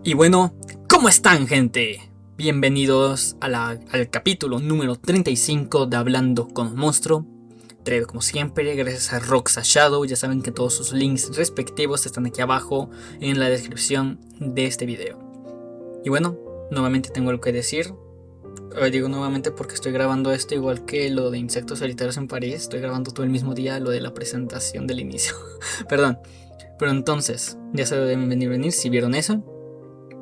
Y bueno, ¿cómo están, gente? Bienvenidos al capítulo número 35 de Hablando con un Monstruo. Traído como siempre, gracias a Roxa Shadow. Ya saben que todos sus links respectivos están aquí abajo en la descripción de este video. Y bueno, nuevamente tengo algo que decir. Digo nuevamente porque estoy grabando esto igual que lo de Insectos Solitarios en París. Estoy grabando todo el mismo día lo de la presentación del inicio. Perdón. Pero entonces, ya se deben venir si vieron eso.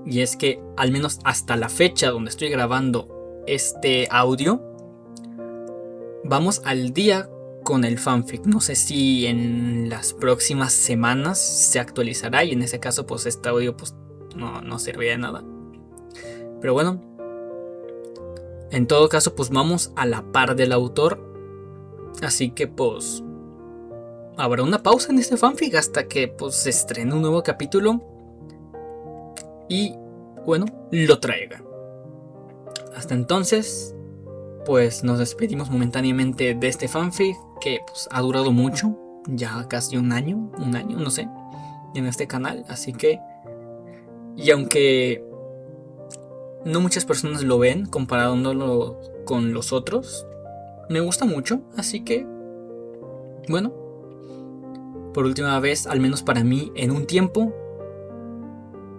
Y es que al menos hasta la fecha donde estoy grabando este audio, vamos al día con el fanfic. No sé si en las próximas semanas se actualizará y en ese caso pues este audio pues no serviría de nada. Pero bueno, en todo caso pues vamos a la par del autor. Así que pues habrá una pausa en este fanfic hasta que pues se estrene un nuevo capítulo y bueno, lo traiga. Hasta entonces, pues nos despedimos momentáneamente de este fanfic que pues ha durado mucho, ya casi un año, no sé, en este canal, así que, y aunque no muchas personas lo ven comparándolo con los otros, me gusta mucho, así que, bueno, por última vez, al menos para mí, en un tiempo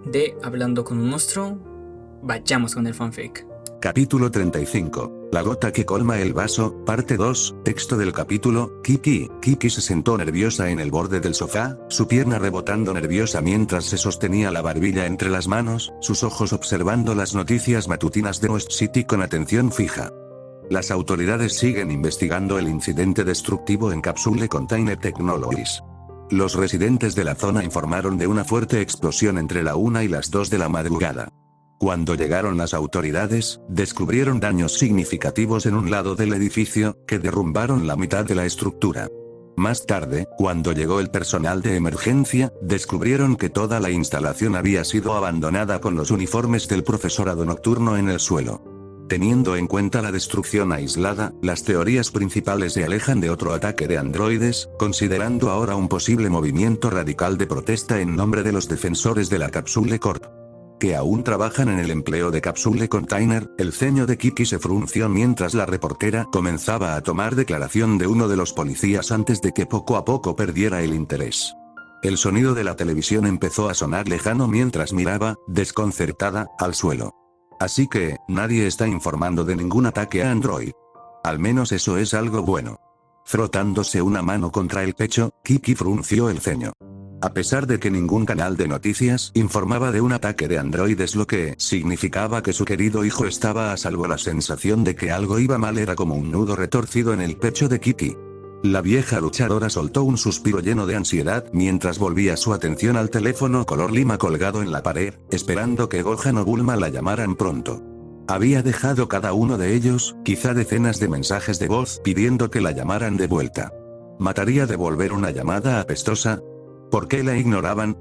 de Hablando con un Monstruo, vayamos con el fanfic. Capítulo 35. La gota que colma el vaso, parte 2, texto del capítulo. Kiki se sentó nerviosa en el borde del sofá, su pierna rebotando nerviosa mientras se sostenía la barbilla entre las manos, sus ojos observando las noticias matutinas de West City con atención fija. Las autoridades siguen investigando el incidente destructivo en Capsule Container Technologies. Los residentes de la zona informaron de una fuerte explosión entre la 1 y las 2 de la madrugada. Cuando llegaron las autoridades, descubrieron daños significativos en un lado del edificio, que derrumbaron la mitad de la estructura. Más tarde, cuando llegó el personal de emergencia, descubrieron que toda la instalación había sido abandonada con los uniformes del profesorado nocturno en el suelo. Teniendo en cuenta la destrucción aislada, las teorías principales se alejan de otro ataque de androides, considerando ahora un posible movimiento radical de protesta en nombre de los defensores de la Capsule Corp. Que aún trabajan en el empleo de Capsule Container. El ceño de Kiki se frunció mientras la reportera comenzaba a tomar declaración de uno de los policías antes de que poco a poco perdiera el interés. El sonido de la televisión empezó a sonar lejano mientras miraba, desconcertada, al suelo. Así que, nadie está informando de ningún ataque a Android. Al menos eso es algo bueno. Frotándose una mano contra el pecho, Kiki frunció el ceño. A pesar de que ningún canal de noticias informaba de un ataque de androides, lo que significaba que su querido hijo estaba a salvo, la sensación de que algo iba mal era como un nudo retorcido en el pecho de Kiki. La vieja luchadora soltó un suspiro lleno de ansiedad mientras volvía su atención al teléfono color lima colgado en la pared, esperando que Gohan o Bulma la llamaran pronto. Había dejado cada uno de ellos, quizá decenas de mensajes de voz pidiendo que la llamaran de vuelta. ¿Mataría devolver una llamada apestosa? ¿Por qué la ignoraban?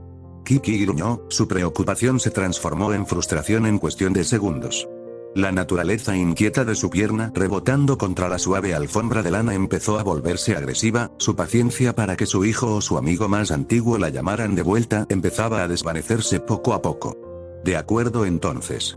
Kiki gruñó, su preocupación se transformó en frustración en cuestión de segundos. La naturaleza inquieta de su pierna rebotando contra la suave alfombra de lana empezó a volverse agresiva, su paciencia para que su hijo o su amigo más antiguo la llamaran de vuelta empezaba a desvanecerse poco a poco. De acuerdo entonces.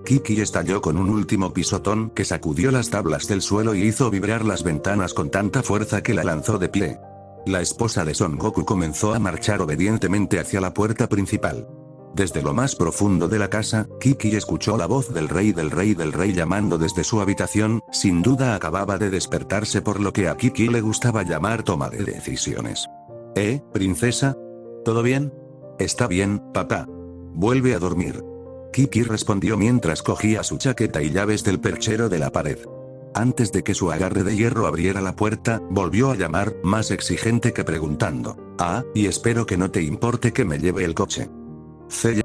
Kiki estalló con un último pisotón que sacudió las tablas del suelo y hizo vibrar las ventanas con tanta fuerza que la lanzó de pie. La esposa de Son Goku comenzó a marchar obedientemente hacia la puerta principal. Desde lo más profundo de la casa, Kiki escuchó la voz del rey llamando desde su habitación. Sin duda acababa de despertarse, por lo que a Kiki le gustaba llamar toma de decisiones. Princesa? ¿Todo bien? Está bien, papá. Vuelve a dormir. Kiki respondió mientras cogía su chaqueta y llaves del perchero de la pared. Antes de que su agarre de hierro abriera la puerta, volvió a llamar, más exigente que preguntando. Y espero que no te importe que me lleve el coche.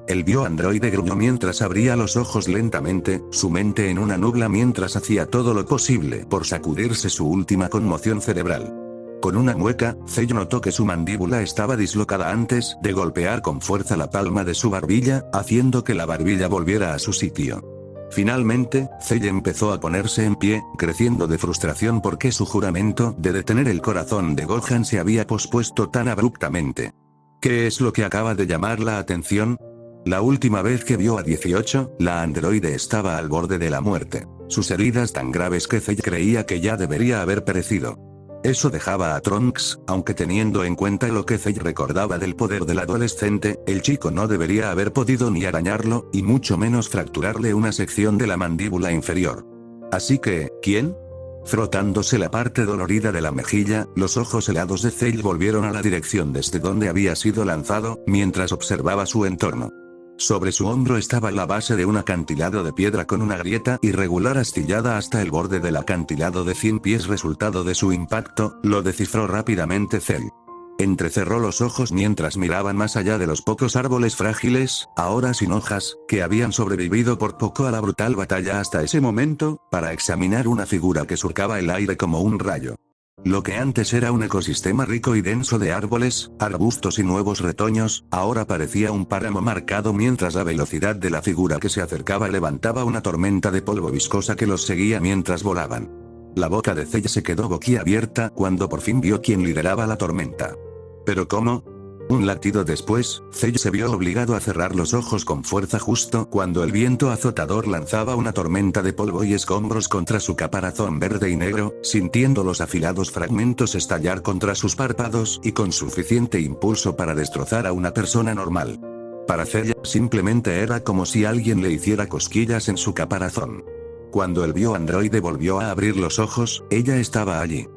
El bioandroide gruñó mientras abría los ojos lentamente, su mente en una nubla mientras hacía todo lo posible por sacudirse su última conmoción cerebral. Con una mueca, Cell notó que su mandíbula estaba dislocada antes de golpear con fuerza la palma de su barbilla, haciendo que la barbilla volviera a su sitio. Finalmente, Cell empezó a ponerse en pie, creciendo de frustración porque su juramento de detener el corazón de Gohan se había pospuesto tan abruptamente. ¿Qué es lo que acaba de llamar la atención? La última vez que vio a 18, la androide estaba al borde de la muerte. Sus heridas tan graves que Cell creía que ya debería haber perecido. Eso dejaba a Trunks, aunque teniendo en cuenta lo que Cell recordaba del poder del adolescente, el chico no debería haber podido ni arañarlo, y mucho menos fracturarle una sección de la mandíbula inferior. Así que, ¿quién? Frotándose la parte dolorida de la mejilla, los ojos helados de Cell volvieron a la dirección desde donde había sido lanzado, mientras observaba su entorno. Sobre su hombro estaba la base de un acantilado de piedra con una grieta irregular astillada hasta el borde del acantilado de 100 pies resultado de su impacto, lo descifró rápidamente Cell. Entrecerró los ojos mientras miraban más allá de los pocos árboles frágiles, ahora sin hojas, que habían sobrevivido por poco a la brutal batalla hasta ese momento, para examinar una figura que surcaba el aire como un rayo. Lo que antes era un ecosistema rico y denso de árboles, arbustos y nuevos retoños, ahora parecía un páramo marcado mientras la velocidad de la figura que se acercaba levantaba una tormenta de polvo viscosa que los seguía mientras volaban. La boca de Cell se quedó boquiabierta cuando por fin vio quién lideraba la tormenta. ¿Pero cómo? Un latido después, Cell se vio obligado a cerrar los ojos con fuerza justo cuando el viento azotador lanzaba una tormenta de polvo y escombros contra su caparazón verde y negro, sintiendo los afilados fragmentos estallar contra sus párpados y con suficiente impulso para destrozar a una persona normal. Para Cell, simplemente era como si alguien le hiciera cosquillas en su caparazón. Cuando el bioandroide volvió a abrir los ojos, ella estaba allí.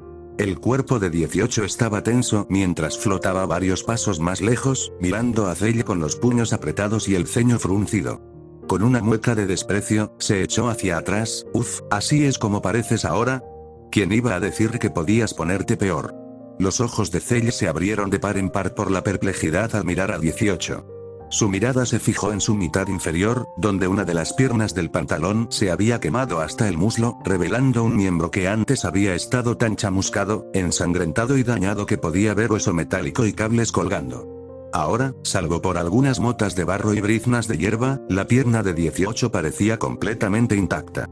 El cuerpo de 18 estaba tenso mientras flotaba varios pasos más lejos, mirando a Cell con los puños apretados y el ceño fruncido. Con una mueca de desprecio, se echó hacia atrás. ¿Así es como pareces ahora? ¿Quién iba a decir que podías ponerte peor? Los ojos de Cell se abrieron de par en par por la perplejidad al mirar a 18. Su mirada se fijó en su mitad inferior, donde una de las piernas del pantalón se había quemado hasta el muslo, revelando un miembro que antes había estado tan chamuscado, ensangrentado y dañado que podía ver hueso metálico y cables colgando. Ahora, salvo por algunas motas de barro y briznas de hierba, la pierna de 18 parecía completamente intacta.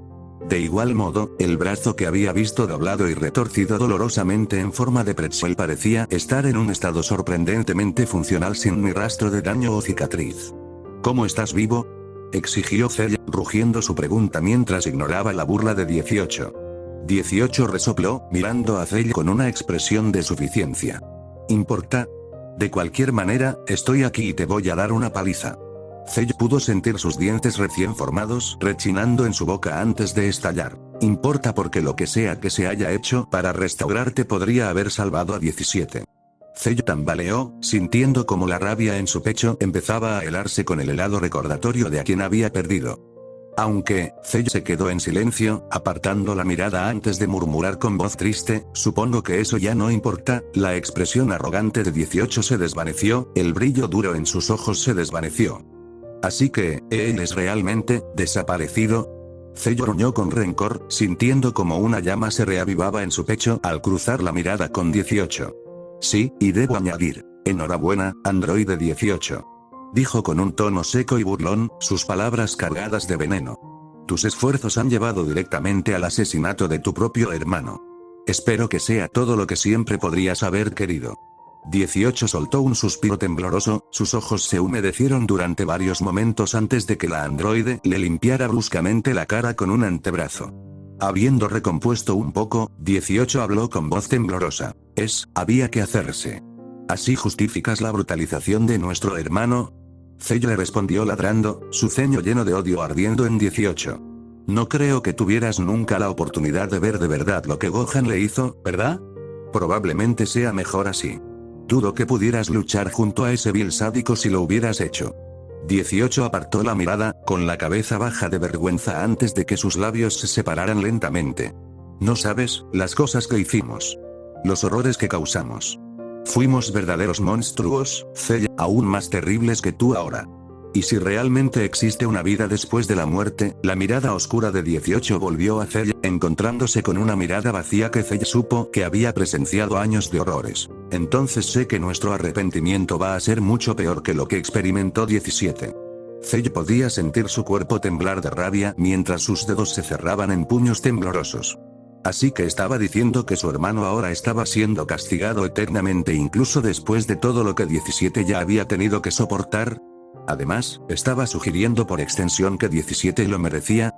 De igual modo, el brazo que había visto doblado y retorcido dolorosamente en forma de pretzel parecía estar en un estado sorprendentemente funcional sin ni rastro de daño o cicatriz. ¿Cómo estás vivo?, exigió Cell, rugiendo su pregunta mientras ignoraba la burla de 18. 18 resopló, mirando a Cell con una expresión de suficiencia. ¿Importa? De cualquier manera, estoy aquí y te voy a dar una paliza. Cell pudo sentir sus dientes recién formados rechinando en su boca antes de estallar. Importa porque lo que sea que se haya hecho para restaurarte podría haber salvado a 17. Cell tambaleó, sintiendo como la rabia en su pecho empezaba a helarse con el helado recordatorio de a quien había perdido. Aunque, Cell se quedó en silencio, apartando la mirada antes de murmurar con voz triste, supongo que eso ya no importa. La expresión arrogante de 18 se desvaneció, el brillo duro en sus ojos se desvaneció. Así que, ¿él es realmente desaparecido? Cell gruñó con rencor, sintiendo como una llama se reavivaba en su pecho al cruzar la mirada con 18. Sí, y debo añadir, enhorabuena, androide 18. Dijo con un tono seco y burlón, sus palabras cargadas de veneno. Tus esfuerzos han llevado directamente al asesinato de tu propio hermano. Espero que sea todo lo que siempre podrías haber querido. 18 soltó un suspiro tembloroso, sus ojos se humedecieron durante varios momentos antes de que la androide le limpiara bruscamente la cara con un antebrazo. Habiendo recompuesto un poco, 18 habló con voz temblorosa. Había que hacerse. ¿Así justificas la brutalización de nuestro hermano? Cell le respondió ladrando, su ceño lleno de odio ardiendo en 18. No creo que tuvieras nunca la oportunidad de ver de verdad lo que Gohan le hizo, ¿verdad? Probablemente sea mejor así. Dudo que pudieras luchar junto a ese vil sádico si lo hubieras hecho. 18 apartó la mirada, con la cabeza baja de vergüenza antes de que sus labios se separaran lentamente. No sabes, las cosas que hicimos. Los horrores que causamos. Fuimos verdaderos monstruos, Cell, aún más terribles que tú ahora. Y si realmente existe una vida después de la muerte, la mirada oscura de 18 volvió a Cell, encontrándose con una mirada vacía que Cell supo que había presenciado años de horrores. Entonces sé que nuestro arrepentimiento va a ser mucho peor que lo que experimentó 17. Cell podía sentir su cuerpo temblar de rabia mientras sus dedos se cerraban en puños temblorosos. Así que estaba diciendo que su hermano ahora estaba siendo castigado eternamente incluso después de todo lo que 17 ya había tenido que soportar. Además, estaba sugiriendo por extensión que 17 lo merecía.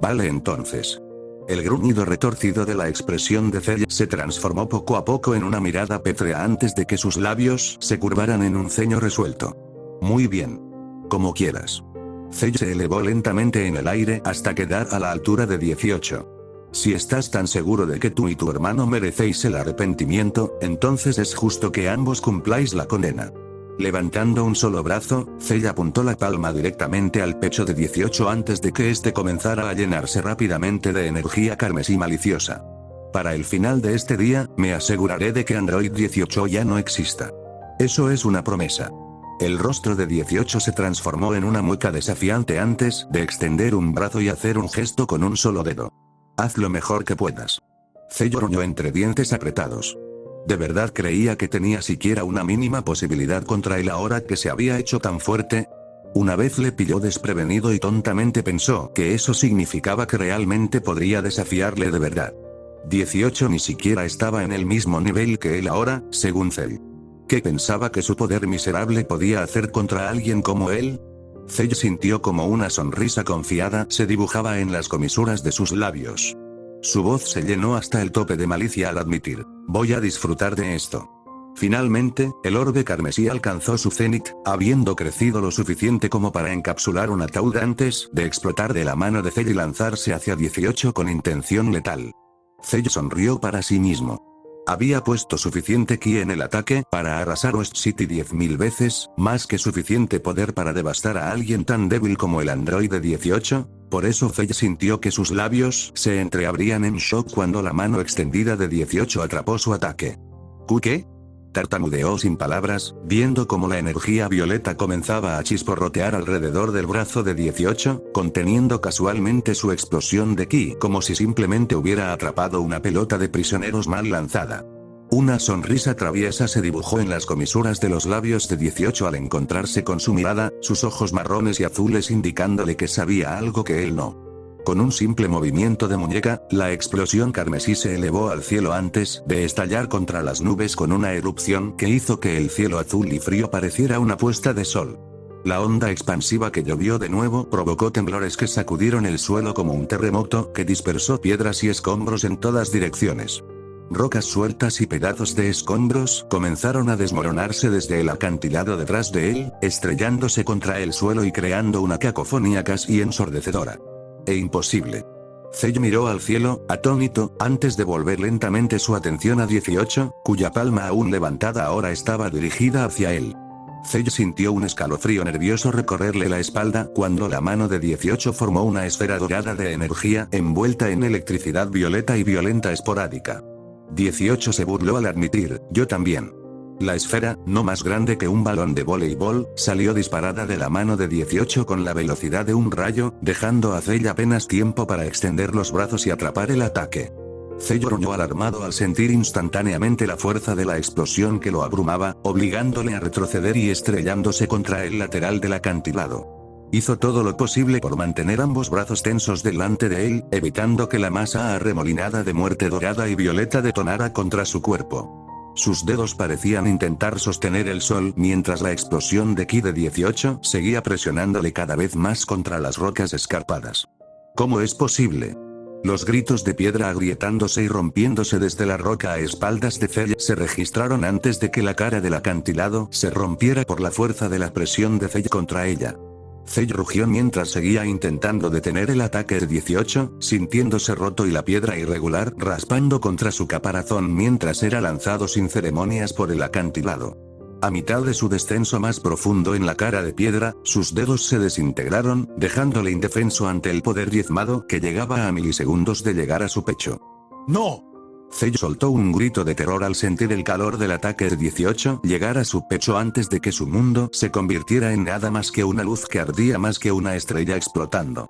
Vale entonces. El gruñido retorcido de la expresión de Cell se transformó poco a poco en una mirada pétrea antes de que sus labios se curvaran en un ceño resuelto. Muy bien. Como quieras. Cell se elevó lentamente en el aire hasta quedar a la altura de 18. Si estás tan seguro de que tú y tu hermano merecéis el arrepentimiento, entonces es justo que ambos cumpláis la condena. Levantando un solo brazo, Cell apuntó la palma directamente al pecho de 18 antes de que este comenzara a llenarse rápidamente de energía carmesí maliciosa. Para el final de este día, me aseguraré de que Android 18 ya no exista. Eso es una promesa. El rostro de 18 se transformó en una mueca desafiante antes de extender un brazo y hacer un gesto con un solo dedo. Haz lo mejor que puedas. Cell gruñó entre dientes apretados. ¿De verdad creía que tenía siquiera una mínima posibilidad contra él ahora que se había hecho tan fuerte? Una vez le pilló desprevenido y tontamente pensó que eso significaba que realmente podría desafiarle de verdad. 18 ni siquiera estaba en el mismo nivel que él ahora, según Cell. ¿Qué pensaba que su poder miserable podía hacer contra alguien como él? Cell sintió como una sonrisa confiada se dibujaba en las comisuras de sus labios. Su voz se llenó hasta el tope de malicia al admitir: voy a disfrutar de esto. Finalmente, el orbe carmesí alcanzó su cenit, habiendo crecido lo suficiente como para encapsular un ataúd antes de explotar de la mano de Cell y lanzarse hacia 18 con intención letal. Cell sonrió para sí mismo. Había puesto suficiente ki en el ataque para arrasar West City 10.000 veces, más que suficiente poder para devastar a alguien tan débil como el androide 18, por eso Cell sintió que sus labios se entreabrían en shock cuando la mano extendida de 18 atrapó su ataque. ¿Qué? Tartamudeó sin palabras, viendo cómo la energía violeta comenzaba a chisporrotear alrededor del brazo de 18, conteniendo casualmente su explosión de ki como si simplemente hubiera atrapado una pelota de prisioneros mal lanzada. Una sonrisa traviesa se dibujó en las comisuras de los labios de 18 al encontrarse con su mirada, sus ojos marrones y azules indicándole que sabía algo que él no. Con un simple movimiento de muñeca, la explosión carmesí se elevó al cielo antes de estallar contra las nubes con una erupción que hizo que el cielo azul y frío pareciera una puesta de sol. La onda expansiva que llovió de nuevo provocó temblores que sacudieron el suelo como un terremoto que dispersó piedras y escombros en todas direcciones. Rocas sueltas y pedazos de escombros comenzaron a desmoronarse desde el acantilado detrás de él, estrellándose contra el suelo y creando una cacofonía casi ensordecedora. Imposible. Cell miró al cielo, atónito, antes de volver lentamente su atención a 18, cuya palma aún levantada ahora estaba dirigida hacia él. Cell sintió un escalofrío nervioso recorrerle la espalda cuando la mano de 18 formó una esfera dorada de energía envuelta en electricidad violeta y violenta esporádica. 18 se burló al admitir: yo también. La esfera, no más grande que un balón de voleibol, salió disparada de la mano de 18 con la velocidad de un rayo, dejando a Cell apenas tiempo para extender los brazos y atrapar el ataque. Cell gruñó alarmado al sentir instantáneamente la fuerza de la explosión que lo abrumaba, obligándole a retroceder y estrellándose contra el lateral del acantilado. Hizo todo lo posible por mantener ambos brazos tensos delante de él, evitando que la masa arremolinada de muerte dorada y violeta detonara contra su cuerpo. Sus dedos parecían intentar sostener el sol mientras la explosión de ki de 18 seguía presionándole cada vez más contra las rocas escarpadas. ¿Cómo es posible? Los gritos de piedra agrietándose y rompiéndose desde la roca a espaldas de Cell se registraron antes de que la cara del acantilado se rompiera por la fuerza de la presión de Cell contra ella. Cell rugió mientras seguía intentando detener el ataque de 18, sintiéndose roto y la piedra irregular raspando contra su caparazón mientras era lanzado sin ceremonias por el acantilado. A mitad de su descenso más profundo en la cara de piedra, sus dedos se desintegraron, dejándole indefenso ante el poder diezmado que llegaba a milisegundos de llegar a su pecho. ¡No! Cell soltó un grito de terror al sentir el calor del ataque de 18 llegar a su pecho antes de que su mundo se convirtiera en nada más que una luz que ardía más que una estrella explotando.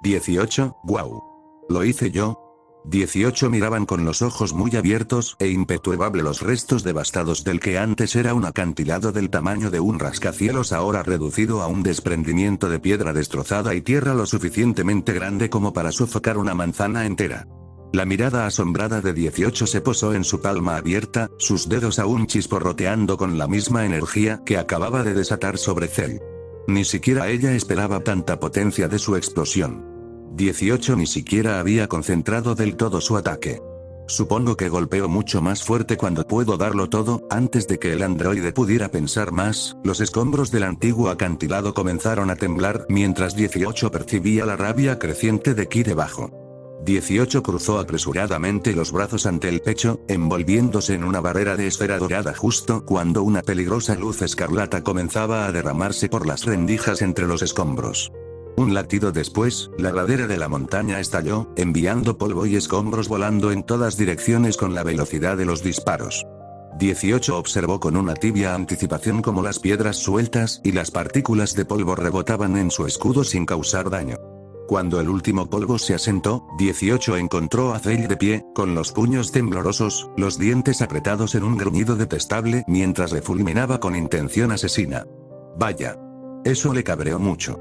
18, ¡guau! ¿Lo hice yo? 18 miraban con los ojos muy abiertos e imperturbables los restos devastados del que antes era un acantilado del tamaño de un rascacielos ahora reducido a un desprendimiento de piedra destrozada y tierra lo suficientemente grande como para sofocar una manzana entera. La mirada asombrada de 18 se posó en su palma abierta, sus dedos aún chisporroteando con la misma energía que acababa de desatar sobre Cell. Ni siquiera ella esperaba tanta potencia de su explosión. 18 ni siquiera había concentrado del todo su ataque. Supongo que golpeó mucho más fuerte cuando puedo darlo todo. Antes de que el androide pudiera pensar más, los escombros del antiguo acantilado comenzaron a temblar mientras 18 percibía la rabia creciente de Ki debajo. 18 cruzó apresuradamente los brazos ante el pecho, envolviéndose en una barrera de esfera dorada justo cuando una peligrosa luz escarlata comenzaba a derramarse por las rendijas entre los escombros. Un latido después, la ladera de la montaña estalló, enviando polvo y escombros volando en todas direcciones con la velocidad de los disparos. 18 observó con una tibia anticipación cómo las piedras sueltas y las partículas de polvo rebotaban en su escudo sin causar daño. Cuando el último polvo se asentó, 18 encontró a Zell de pie, con los puños temblorosos, los dientes apretados en un gruñido detestable mientras le fulminaba con intención asesina. Vaya. Eso le cabreó mucho.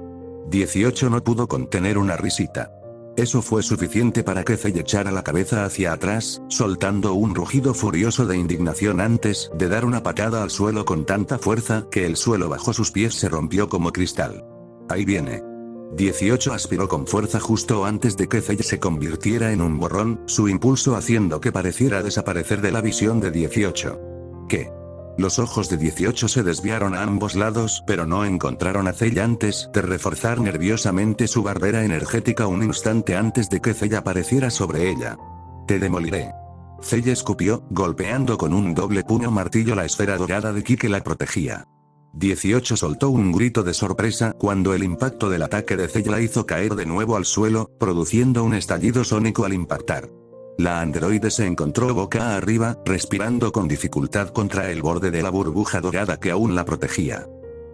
18 no pudo contener una risita. Eso fue suficiente para que Zell echara la cabeza hacia atrás, soltando un rugido furioso de indignación antes de dar una patada al suelo con tanta fuerza que el suelo bajo sus pies se rompió como cristal. Ahí viene. 18 aspiró con fuerza justo antes de que Zell se convirtiera en un borrón, su impulso haciendo que pareciera desaparecer de la visión de 18. ¿Qué? Los ojos de 18 se desviaron a ambos lados pero no encontraron a Zell antes de reforzar nerviosamente su barrera energética un instante antes de que Zell apareciera sobre ella. Te demoliré. Zell escupió, golpeando con un doble puño martillo la esfera dorada de Ki que la protegía. 18 soltó un grito de sorpresa cuando el impacto del ataque de Zell la hizo caer de nuevo al suelo, produciendo un estallido sónico al impactar. La androide se encontró boca arriba, respirando con dificultad contra el borde de la burbuja dorada que aún la protegía.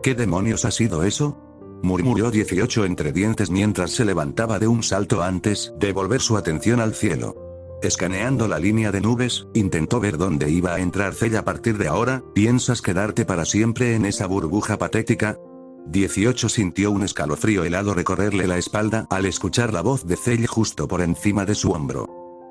¿Qué demonios ha sido eso?, murmuró 18 entre dientes mientras se levantaba de un salto antes de volver su atención al cielo. Escaneando la línea de nubes, intentó ver dónde iba a entrar Zell a partir de ahora. ¿Piensas quedarte para siempre en esa burbuja patética? 18 sintió un escalofrío helado recorrerle la espalda al escuchar la voz de Zell justo por encima de su hombro.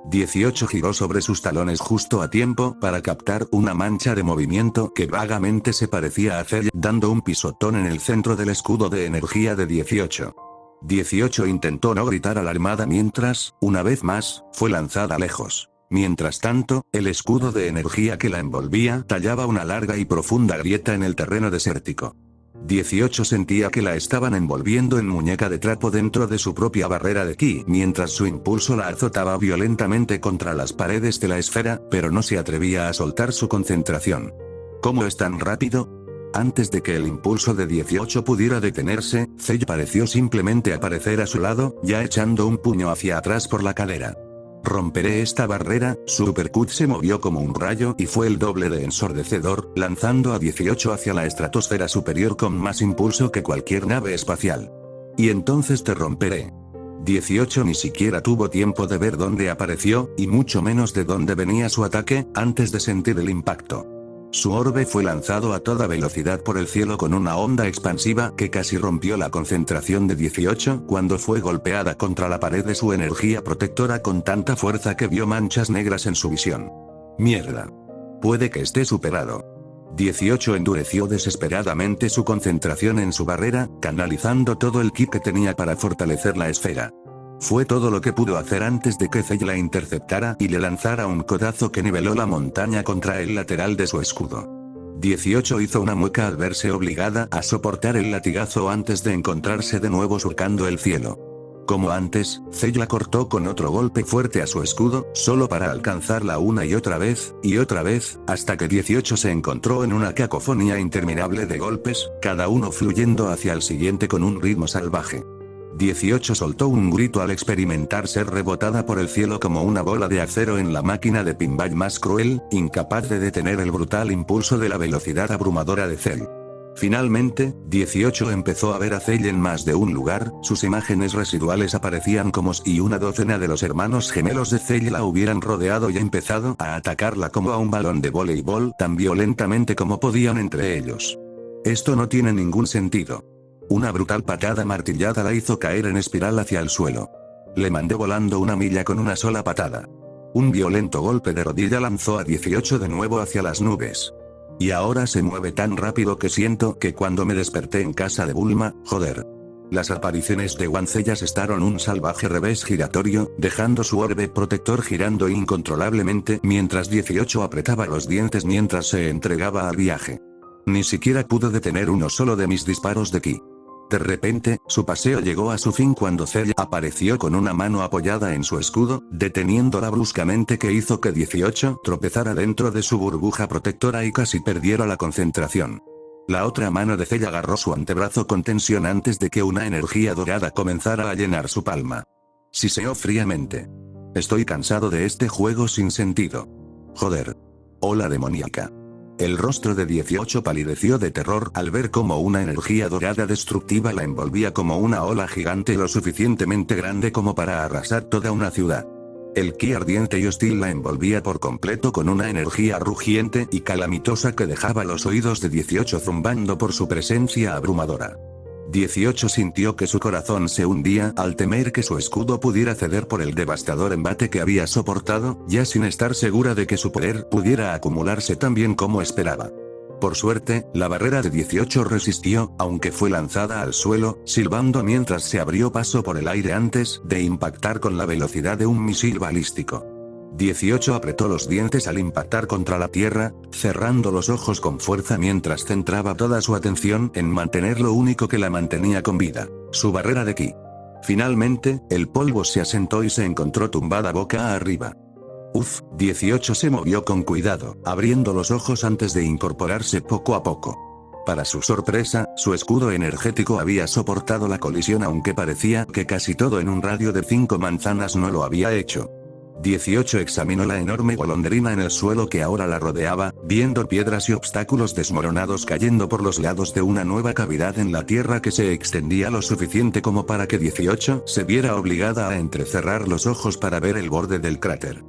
18 giró sobre sus talones justo a tiempo para captar una mancha de movimiento que vagamente se parecía a Zell dando un pisotón en el centro del escudo de energía de 18. 18 intentó no gritar alarmada mientras, una vez más, fue lanzada lejos. Mientras tanto, el escudo de energía que la envolvía tallaba una larga y profunda grieta en el terreno desértico. 18 sentía que la estaban envolviendo en muñeca de trapo dentro de su propia barrera de Ki mientras su impulso la azotaba violentamente contra las paredes de la esfera, pero no se atrevía a soltar su concentración. ¿Cómo es tan rápido? Antes de que el impulso de 18 pudiera detenerse, Zell pareció simplemente aparecer a su lado, ya echando un puño hacia atrás por la cadera. Romperé esta barrera. Su uppercut se movió como un rayo y fue el doble de ensordecedor, lanzando a 18 hacia la estratosfera superior con más impulso que cualquier nave espacial. Y entonces te romperé. 18 ni siquiera tuvo tiempo de ver dónde apareció, y mucho menos de dónde venía su ataque, antes de sentir el impacto. Su orbe fue lanzado a toda velocidad por el cielo con una onda expansiva que casi rompió la concentración de 18 cuando fue golpeada contra la pared de su energía protectora con tanta fuerza que vio manchas negras en su visión. Mierda. Puede que esté superado. 18 endureció desesperadamente su concentración en su barrera, canalizando todo el ki que tenía para fortalecer la esfera. Fue todo lo que pudo hacer antes de que Zell la interceptara y le lanzara un codazo que niveló la montaña contra el lateral de su escudo. 18 hizo una mueca al verse obligada a soportar el latigazo antes de encontrarse de nuevo surcando el cielo. Como antes, Zell la cortó con otro golpe fuerte a su escudo, solo para alcanzarla una y otra vez, hasta que 18 se encontró en una cacofonía interminable de golpes, cada uno fluyendo hacia el siguiente con un ritmo salvaje. 18 soltó un grito al experimentar ser rebotada por el cielo como una bola de acero en la máquina de pinball más cruel, incapaz de detener el brutal impulso de la velocidad abrumadora de Zell. Finalmente, 18 empezó a ver a Zell en más de un lugar, sus imágenes residuales aparecían como si una docena de los hermanos gemelos de Zell la hubieran rodeado y empezado a atacarla como a un balón de voleibol tan violentamente como podían entre ellos. Esto no tiene ningún sentido. Una brutal patada martillada la hizo caer en espiral hacia el suelo. Le mandé volando una milla con una sola patada. Un violento golpe de rodilla lanzó a 18 de nuevo hacia las nubes. Y ahora se mueve tan rápido que siento que cuando me desperté en casa de Bulma, joder. Las apariciones de Wancella estaron un salvaje revés giratorio, dejando su orbe protector girando incontrolablemente mientras 18 apretaba los dientes mientras se entregaba al viaje. Ni siquiera pudo detener uno solo de mis disparos de ki. De repente, su paseo llegó a su fin cuando Cell apareció con una mano apoyada en su escudo, deteniéndola bruscamente que hizo que 18 tropezara dentro de su burbuja protectora y casi perdiera la concentración. La otra mano de Cell agarró su antebrazo con tensión antes de que una energía dorada comenzara a llenar su palma. Siseó fríamente. Estoy cansado de este juego sin sentido. Joder. Ola demoníaca. El rostro de 18 palideció de terror al ver cómo una energía dorada destructiva la envolvía como una ola gigante lo suficientemente grande como para arrasar toda una ciudad. El ki ardiente y hostil la envolvía por completo con una energía rugiente y calamitosa que dejaba los oídos de 18 zumbando por su presencia abrumadora. 18 sintió que su corazón se hundía al temer que su escudo pudiera ceder por el devastador embate que había soportado, ya sin estar segura de que su poder pudiera acumularse tan bien como esperaba. Por suerte, la barrera de 18 resistió, aunque fue lanzada al suelo, silbando mientras se abrió paso por el aire antes de impactar con la velocidad de un misil balístico. 18 apretó los dientes al impactar contra la tierra, cerrando los ojos con fuerza mientras centraba toda su atención en mantener lo único que la mantenía con vida, su barrera de ki. Finalmente, el polvo se asentó y se encontró tumbada boca arriba. 18 se movió con cuidado, abriendo los ojos antes de incorporarse poco a poco. Para su sorpresa, su escudo energético había soportado la colisión aunque parecía que casi todo en un radio de 5 manzanas no lo había hecho. 18 examinó la enorme golondrina en el suelo que ahora la rodeaba, viendo piedras y obstáculos desmoronados cayendo por los lados de una nueva cavidad en la tierra que se extendía lo suficiente como para que 18 se viera obligada a entrecerrar los ojos para ver el borde del cráter.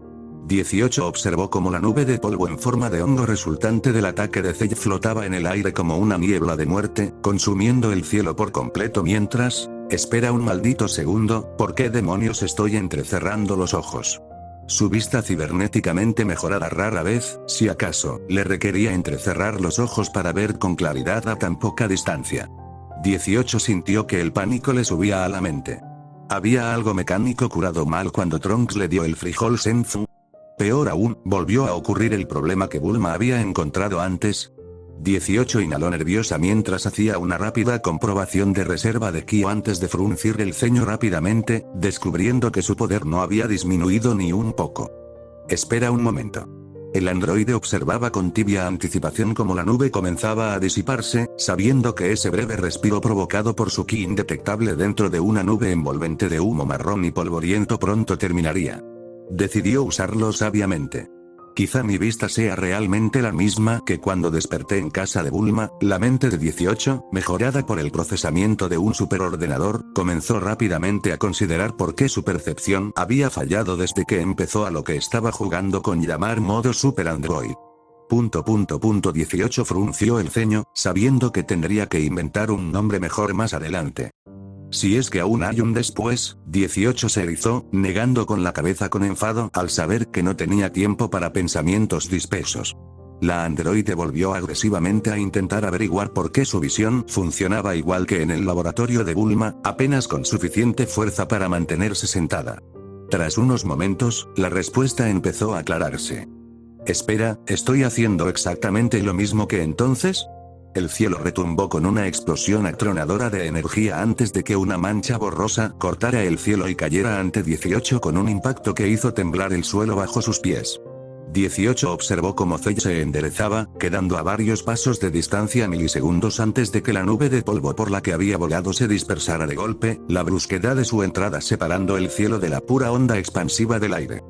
18 observó cómo la nube de polvo en forma de hongo resultante del ataque de Cell flotaba en el aire como una niebla de muerte, consumiendo el cielo por completo mientras... Espera un maldito segundo, ¿por qué demonios estoy entrecerrando los ojos? Su vista cibernéticamente mejorada rara vez, si acaso, le requería entrecerrar los ojos para ver con claridad a tan poca distancia. 18 sintió que el pánico le subía a la mente. ¿Había algo mecánico curado mal cuando Trunks le dio el frijol Senzu? Peor aún, volvió a ocurrir el problema que Bulma había encontrado antes. 18 inhaló nerviosa mientras hacía una rápida comprobación de reserva de ki antes de fruncir el ceño rápidamente, descubriendo que su poder no había disminuido ni un poco. Espera un momento. El androide observaba con tibia anticipación cómo la nube comenzaba a disiparse, sabiendo que ese breve respiro provocado por su ki indetectable dentro de una nube envolvente de humo marrón y polvoriento pronto terminaría. Decidió usarlo sabiamente. Quizá mi vista sea realmente la misma que cuando desperté en casa de Bulma, la mente de 18, mejorada por el procesamiento de un superordenador, comenzó rápidamente a considerar por qué su percepción había fallado desde que empezó a lo que estaba jugando con llamar modo Super Android. 18 frunció el ceño, sabiendo que tendría que inventar un nombre mejor más adelante. Si es que aún hay un después, 18 se erizó, negando con la cabeza con enfado al saber que no tenía tiempo para pensamientos dispersos. La androide volvió agresivamente a intentar averiguar por qué su visión funcionaba igual que en el laboratorio de Bulma, apenas con suficiente fuerza para mantenerse sentada. Tras unos momentos, la respuesta empezó a aclararse. Espera, ¿estoy haciendo exactamente lo mismo que entonces? El cielo retumbó con una explosión atronadora de energía antes de que una mancha borrosa cortara el cielo y cayera ante 18 con un impacto que hizo temblar el suelo bajo sus pies. 18 observó cómo Cell se enderezaba, quedando a varios pasos de distancia milisegundos antes de que la nube de polvo por la que había volado se dispersara de golpe, la brusquedad de su entrada separando el cielo de la pura onda expansiva del aire.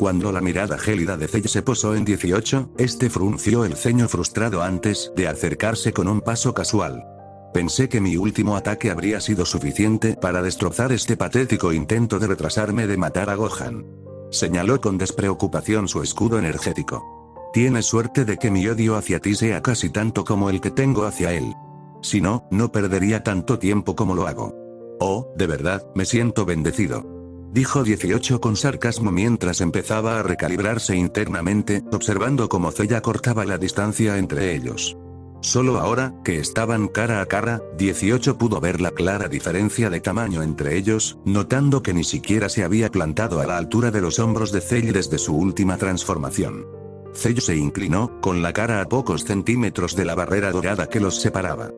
Cuando la mirada gélida de Cell se posó en 18, este frunció el ceño frustrado antes de acercarse con un paso casual. Pensé que mi último ataque habría sido suficiente para destrozar este patético intento de retrasarme de matar a Gohan. Señaló con despreocupación su escudo energético. Tienes suerte de que mi odio hacia ti sea casi tanto como el que tengo hacia él. Si no, no perdería tanto tiempo como lo hago. Oh, de verdad, me siento bendecido. dijo 18 con sarcasmo mientras empezaba a recalibrarse internamente, observando cómo Cella cortaba la distancia entre ellos. Solo ahora, que estaban cara a cara, 18 pudo ver la clara diferencia de tamaño entre ellos, notando que ni siquiera se había plantado a la altura de los hombros de Cell desde su última transformación. Cell se inclinó, con la cara a pocos centímetros de la barrera dorada que los separaba.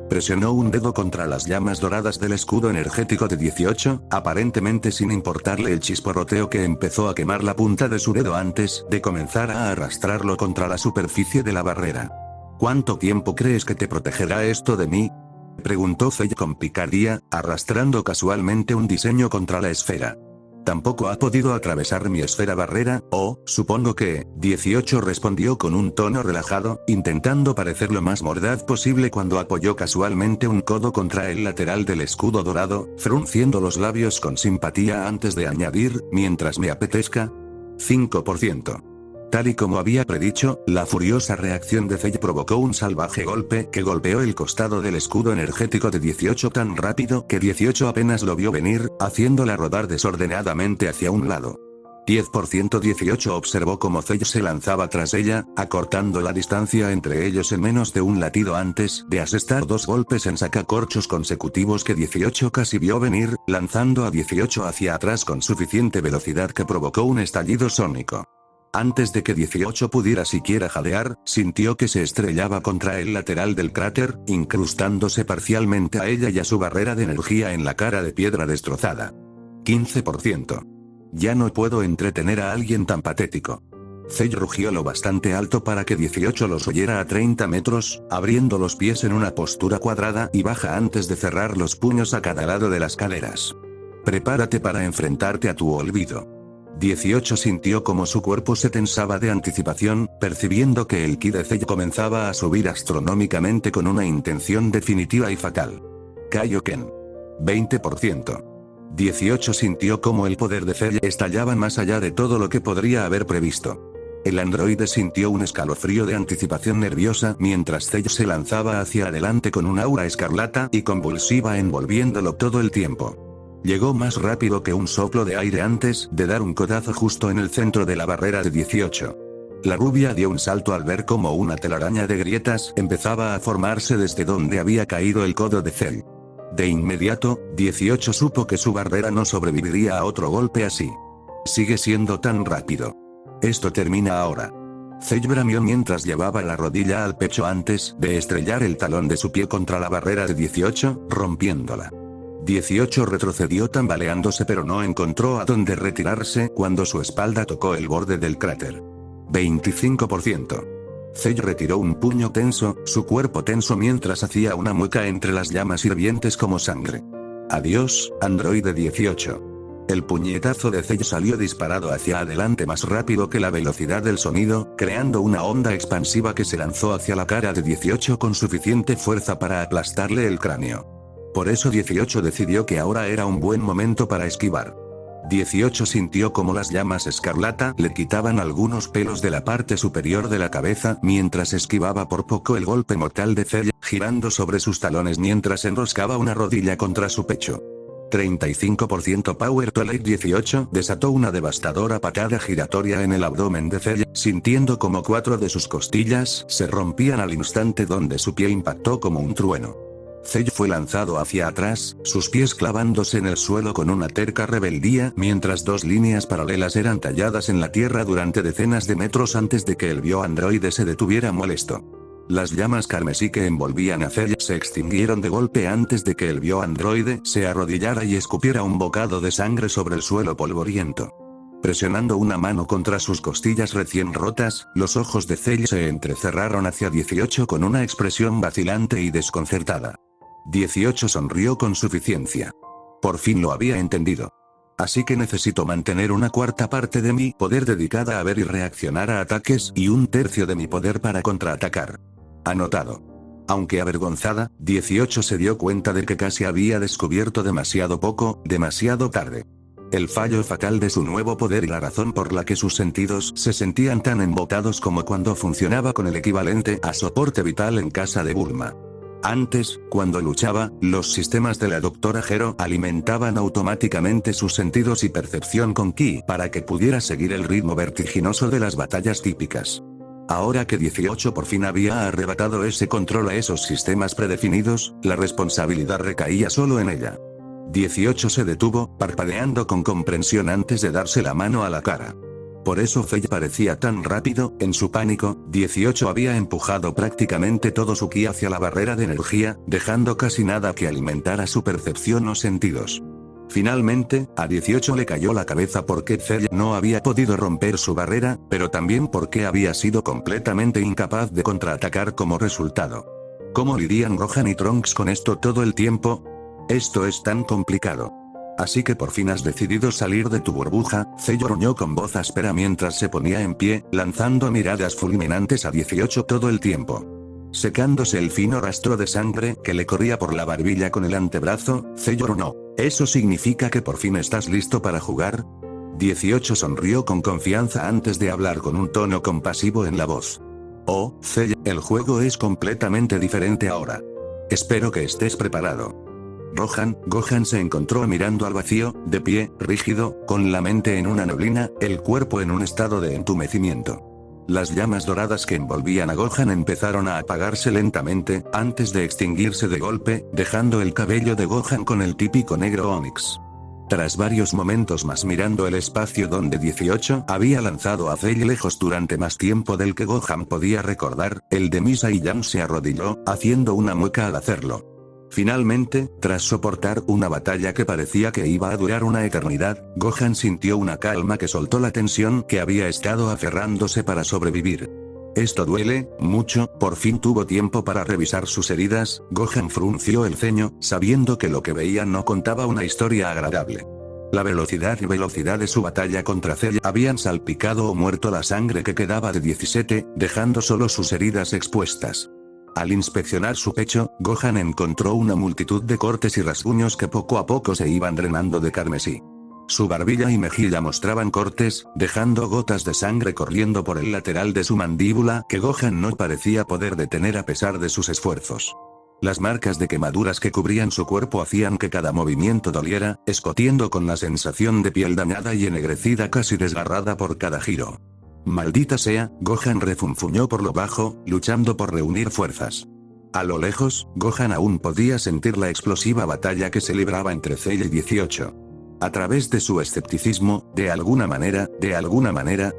Presionó un dedo contra las llamas doradas del escudo energético de 18, aparentemente sin importarle el chisporroteo que empezó a quemar la punta de su dedo antes de comenzar a arrastrarlo contra la superficie de la barrera. ¿Cuánto tiempo crees que te protegerá esto de mí?, preguntó Cell con picardía, arrastrando casualmente un diseño contra la esfera. Tampoco ha podido atravesar mi esfera barrera, supongo que, 18 respondió con un tono relajado, intentando parecer lo más mordaz posible cuando apoyó casualmente un codo contra el lateral del escudo dorado, frunciendo los labios con simpatía antes de añadir, mientras me apetezca. 5%. Tal y como había predicho, la furiosa reacción de Cell provocó un salvaje golpe que golpeó el costado del escudo energético de 18 tan rápido que 18 apenas lo vio venir, haciéndola rodar desordenadamente hacia un lado. 10%. 18 observó cómo Cell se lanzaba tras ella, acortando la distancia entre ellos en menos de un latido antes de asestar dos golpes en sacacorchos consecutivos que 18 casi vio venir, lanzando a 18 hacia atrás con suficiente velocidad que provocó un estallido sónico. Antes de que 18 pudiera siquiera jadear, sintió que se estrellaba contra el lateral del cráter, incrustándose parcialmente a ella y a su barrera de energía en la cara de piedra destrozada. 15%. Ya no puedo entretener a alguien tan patético. Cell rugió lo bastante alto para que 18 los oyera a 30 metros, abriendo los pies en una postura cuadrada y baja antes de cerrar los puños a cada lado de las caderas. Prepárate para enfrentarte a tu olvido. 18 sintió como su cuerpo se tensaba de anticipación, percibiendo que el ki de Cell comenzaba a subir astronómicamente con una intención definitiva y fatal. Kaioken. 20%. 18 sintió como el poder de Cell estallaba más allá de todo lo que podría haber previsto. El androide sintió un escalofrío de anticipación nerviosa mientras Cell se lanzaba hacia adelante con un aura escarlata y convulsiva envolviéndolo todo el tiempo. Llegó más rápido que un soplo de aire antes de dar un codazo justo en el centro de la barrera de 18. La rubia dio un salto al ver cómo una telaraña de grietas empezaba a formarse desde donde había caído el codo de Cell. De inmediato, 18 supo que su barrera no sobreviviría a otro golpe así. Sigue siendo tan rápido. Esto termina ahora. Cell bramió mientras llevaba la rodilla al pecho antes de estrellar el talón de su pie contra la barrera de 18, rompiéndola. 18 retrocedió tambaleándose pero no encontró a dónde retirarse cuando su espalda tocó el borde del cráter. 25%. Cell retiró un puño tenso, su cuerpo tenso mientras hacía una mueca entre las llamas hirvientes como sangre. Adiós, androide 18. El puñetazo de Cell salió disparado hacia adelante más rápido que la velocidad del sonido, creando una onda expansiva que se lanzó hacia la cara de 18 con suficiente fuerza para aplastarle el cráneo. Por eso 18 decidió que ahora era un buen momento para esquivar. 18 sintió como las llamas escarlata le quitaban algunos pelos de la parte superior de la cabeza mientras esquivaba por poco el golpe mortal de Cell, girando sobre sus talones mientras enroscaba una rodilla contra su pecho. 35% Power to Light. 18 desató una devastadora patada giratoria en el abdomen de Cell, sintiendo como 4 de sus costillas se rompían al instante donde su pie impactó como un trueno. Cell fue lanzado hacia atrás, sus pies clavándose en el suelo con una terca rebeldía mientras dos líneas paralelas eran talladas en la tierra durante decenas de metros antes de que el bioandroide se detuviera molesto. Las llamas carmesí que envolvían a Cell se extinguieron de golpe antes de que el bioandroide se arrodillara y escupiera un bocado de sangre sobre el suelo polvoriento. Presionando una mano contra sus costillas recién rotas, los ojos de Cell se entrecerraron hacia 18 con una expresión vacilante y desconcertada. 18 sonrió con suficiencia. Por fin lo había entendido. Así que necesito mantener una cuarta parte de mi poder dedicada a ver y reaccionar a ataques y un tercio de mi poder para contraatacar. Anotado. Aunque avergonzada, 18 se dio cuenta de que casi había descubierto demasiado poco, demasiado tarde. El fallo fatal de su nuevo poder y la razón por la que sus sentidos se sentían tan embotados como cuando funcionaba con el equivalente a soporte vital en casa de Bulma. Antes, cuando luchaba, los sistemas de la Dra. Gero alimentaban automáticamente sus sentidos y percepción con ki para que pudiera seguir el ritmo vertiginoso de las batallas típicas. Ahora que 18 por fin había arrebatado ese control a esos sistemas predefinidos, la responsabilidad recaía solo en ella. 18 se detuvo, parpadeando con comprensión antes de darse la mano a la cara. Por eso Fei parecía tan rápido. En su pánico, 18 había empujado prácticamente todo su ki hacia la barrera de energía, dejando casi nada que alimentara su percepción o sentidos. Finalmente, a 18 le cayó la cabeza porque Fei no había podido romper su barrera, pero también porque había sido completamente incapaz de contraatacar como resultado. ¿Cómo lidian Gohan y Trunks con esto todo el tiempo? Esto es tan complicado. Así que por fin has decidido salir de tu burbuja, Fei gruñó con voz áspera mientras se ponía en pie, lanzando miradas fulminantes a 18 todo el tiempo. Secándose el fino rastro de sangre que le corría por la barbilla con el antebrazo, Fei gruñó. ¿Eso significa que por fin estás listo para jugar? 18 sonrió con confianza antes de hablar con un tono compasivo en la voz. Oh, Fei, el juego es completamente diferente ahora. Espero que estés preparado. Gohan se encontró mirando al vacío, de pie, rígido, con la mente en una neblina, el cuerpo en un estado de entumecimiento. Las llamas doradas que envolvían a Gohan empezaron a apagarse lentamente, antes de extinguirse de golpe, dejando el cabello de Gohan con el típico negro onix. Tras varios momentos más mirando el espacio donde 18 había lanzado a Fei lejos durante más tiempo del que Gohan podía recordar, el de Misa y Yan se arrodilló, haciendo una mueca al hacerlo. Finalmente, tras soportar una batalla que parecía que iba a durar una eternidad, Gohan sintió una calma que soltó la tensión que había estado aferrándose para sobrevivir. Esto duele mucho. Por fin tuvo tiempo para revisar sus heridas. Gohan frunció el ceño, sabiendo que lo que veía no contaba una historia agradable. La velocidad y velocidad de su batalla contra Cell habían salpicado o muerto la sangre que quedaba de 17, dejando solo sus heridas expuestas. Al inspeccionar su pecho, Gohan encontró una multitud de cortes y rasguños que poco a poco se iban drenando de carmesí. Su barbilla y mejilla mostraban cortes, dejando gotas de sangre corriendo por el lateral de su mandíbula que Gohan no parecía poder detener a pesar de sus esfuerzos. Las marcas de quemaduras que cubrían su cuerpo hacían que cada movimiento doliera, escotiendo con la sensación de piel dañada y ennegrecida casi desgarrada por cada giro. Maldita sea, Gohan refunfuñó por lo bajo, luchando por reunir fuerzas. A lo lejos, Gohan aún podía sentir la explosiva batalla que se libraba entre Cell y 18. A través de su escepticismo, de alguna manera,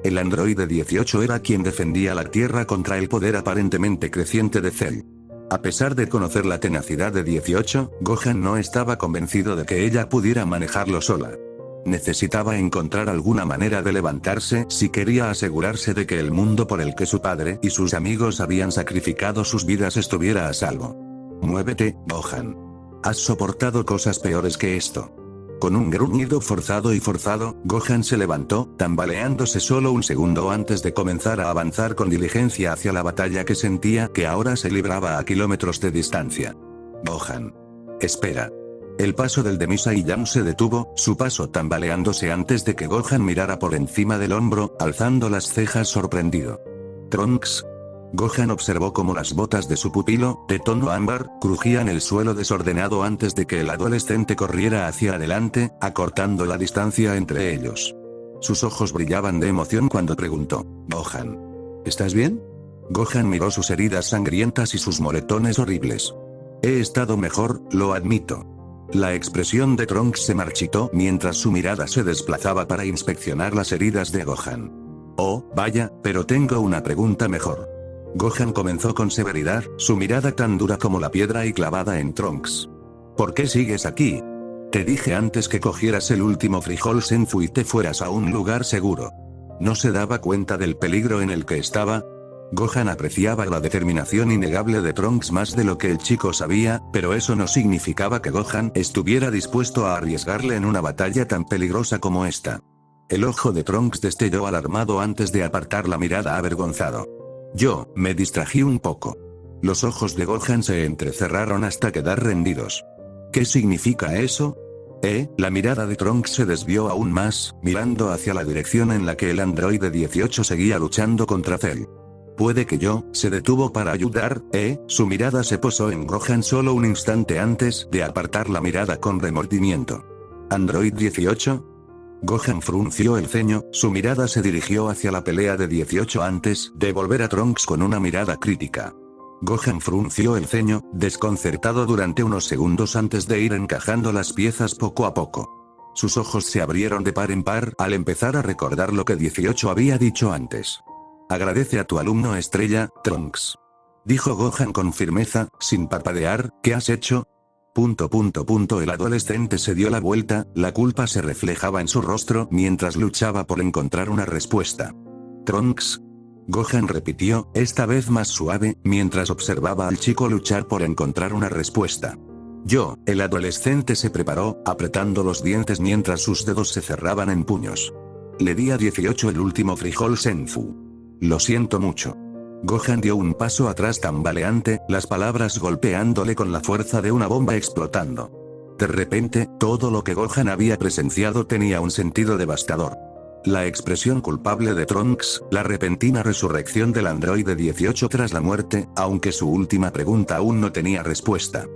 el androide 18 era quien defendía la Tierra contra el poder aparentemente creciente de Cell. A pesar de conocer la tenacidad de 18, Gohan no estaba convencido de que ella pudiera manejarlo sola. Necesitaba encontrar alguna manera de levantarse si quería asegurarse de que el mundo por el que su padre y sus amigos habían sacrificado sus vidas estuviera a salvo. Muévete, Gohan. Has soportado cosas peores que esto. Con un gruñido forzado, Gohan se levantó, tambaleándose solo un segundo antes de comenzar a avanzar con diligencia hacia la batalla que sentía que ahora se libraba a kilómetros de distancia. Gohan. Espera. El paso del de Misa y Yan se detuvo, su paso tambaleándose antes de que Gohan mirara por encima del hombro, alzando las cejas sorprendido. Trunks. Gohan observó cómo las botas de su pupilo, de tono ámbar, crujían el suelo desordenado antes de que el adolescente corriera hacia adelante, acortando la distancia entre ellos. Sus ojos brillaban de emoción cuando preguntó, Gohan. ¿Estás bien? Gohan miró sus heridas sangrientas y sus moretones horribles. He estado mejor, lo admito. La expresión de Trunks se marchitó mientras su mirada se desplazaba para inspeccionar las heridas de Gohan. Oh, vaya, pero tengo una pregunta mejor. Gohan comenzó con severidad, su mirada tan dura como la piedra y clavada en Trunks. ¿Por qué sigues aquí? Te dije antes que cogieras el último frijol Senzu y te fueras a un lugar seguro. ¿No se daba cuenta del peligro en el que estaba? Gohan apreciaba la determinación innegable de Trunks más de lo que el chico sabía, pero eso no significaba que Gohan estuviera dispuesto a arriesgarle en una batalla tan peligrosa como esta. El ojo de Trunks destelló alarmado antes de apartar la mirada avergonzado. Yo, me distrají un poco. Los ojos de Gohan se entrecerraron hasta quedar rendidos. ¿Qué significa eso? La mirada de Trunks se desvió aún más, mirando hacia la dirección en la que el androide 18 seguía luchando contra Cell. Puede que yo, se detuvo para ayudar, su mirada se posó en Gohan solo un instante antes de apartar la mirada con remordimiento. ¿Android 18? Gohan frunció el ceño, su mirada se dirigió hacia la pelea de 18 antes de volver a Trunks con una mirada crítica. Gohan frunció el ceño, desconcertado durante unos segundos antes de ir encajando las piezas poco a poco. Sus ojos se abrieron de par en par al empezar a recordar lo que 18 había dicho antes. Agradece a tu alumno estrella, Trunks. Dijo Gohan con firmeza, sin parpadear. ¿Qué has hecho? El adolescente se dio la vuelta, la culpa se reflejaba en su rostro mientras luchaba por encontrar una respuesta. Trunks. Gohan repitió, esta vez más suave, mientras observaba al chico luchar por encontrar una respuesta. El adolescente se preparó, apretando los dientes mientras sus dedos se cerraban en puños. Le di a 18 el último frijol Senzu. Lo siento mucho. Gohan dio un paso atrás tambaleante, las palabras golpeándole con la fuerza de una bomba explotando. De repente, todo lo que Gohan había presenciado tenía un sentido devastador. La expresión culpable de Trunks, la repentina resurrección del androide 18 tras la muerte, aunque su última pregunta aún no tenía respuesta.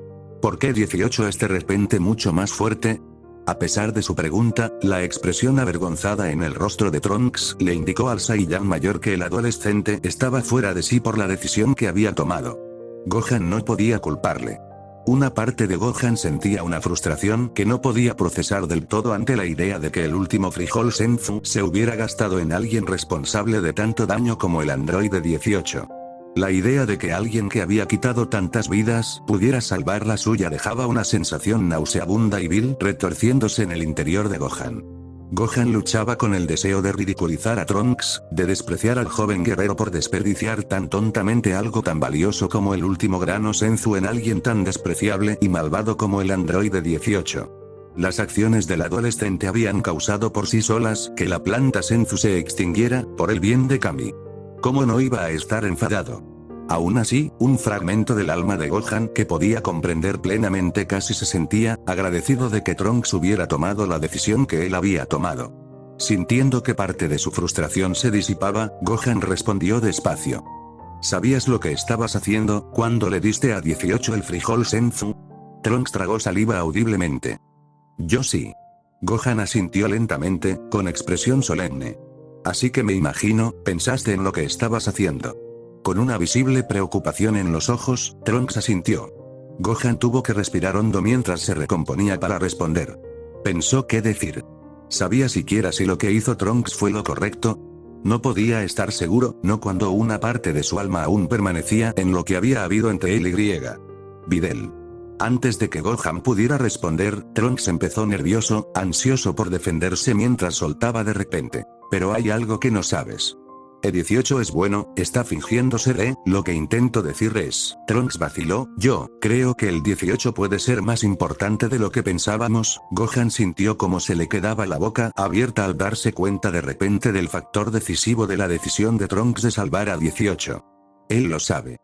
¿Por qué 18 es de repente mucho más fuerte? A pesar de su pregunta, la expresión avergonzada en el rostro de Trunks le indicó al Saiyan mayor que el adolescente estaba fuera de sí por la decisión que había tomado. Gohan no podía culparle. Una parte de Gohan sentía una frustración que no podía procesar del todo ante la idea de que el último frijol Senzu se hubiera gastado en alguien responsable de tanto daño como el androide 18. La idea de que alguien que había quitado tantas vidas pudiera salvar la suya dejaba una sensación nauseabunda y vil retorciéndose en el interior de Gohan. Gohan luchaba con el deseo de ridiculizar a Trunks, de despreciar al joven guerrero por desperdiciar tan tontamente algo tan valioso como el último grano Senzu en alguien tan despreciable y malvado como el androide 18. Las acciones del adolescente habían causado por sí solas que la planta Senzu se extinguiera, por el bien de Kami. ¿Cómo no iba a estar enfadado? Aún así, un fragmento del alma de Gohan que podía comprender plenamente casi se sentía agradecido de que Trunks hubiera tomado la decisión que él había tomado. Sintiendo que parte de su frustración se disipaba, Gohan respondió despacio. ¿Sabías lo que estabas haciendo cuando le diste a 18 el frijol Senzu? Trunks tragó saliva audiblemente. Yo sí. Gohan asintió lentamente, con expresión solemne. Así que me imagino, pensaste en lo que estabas haciendo. Con una visible preocupación en los ojos, Trunks asintió. Gohan tuvo que respirar hondo mientras se recomponía para responder. Pensó qué decir. ¿Sabía siquiera si lo que hizo Trunks fue lo correcto? No podía estar seguro, no cuando una parte de su alma aún permanecía en lo que había habido entre él y Videl. Antes de que Gohan pudiera responder, Trunks empezó nervioso, ansioso por defenderse mientras soltaba de repente. Pero hay algo que no sabes. E18 es bueno, está fingiendo ser lo que intento decir es. Trunks vaciló, yo creo que el 18 puede ser más importante de lo que pensábamos. Gohan sintió como se le quedaba la boca abierta al darse cuenta de repente del factor decisivo de la decisión de Trunks de salvar a 18. Él lo sabe.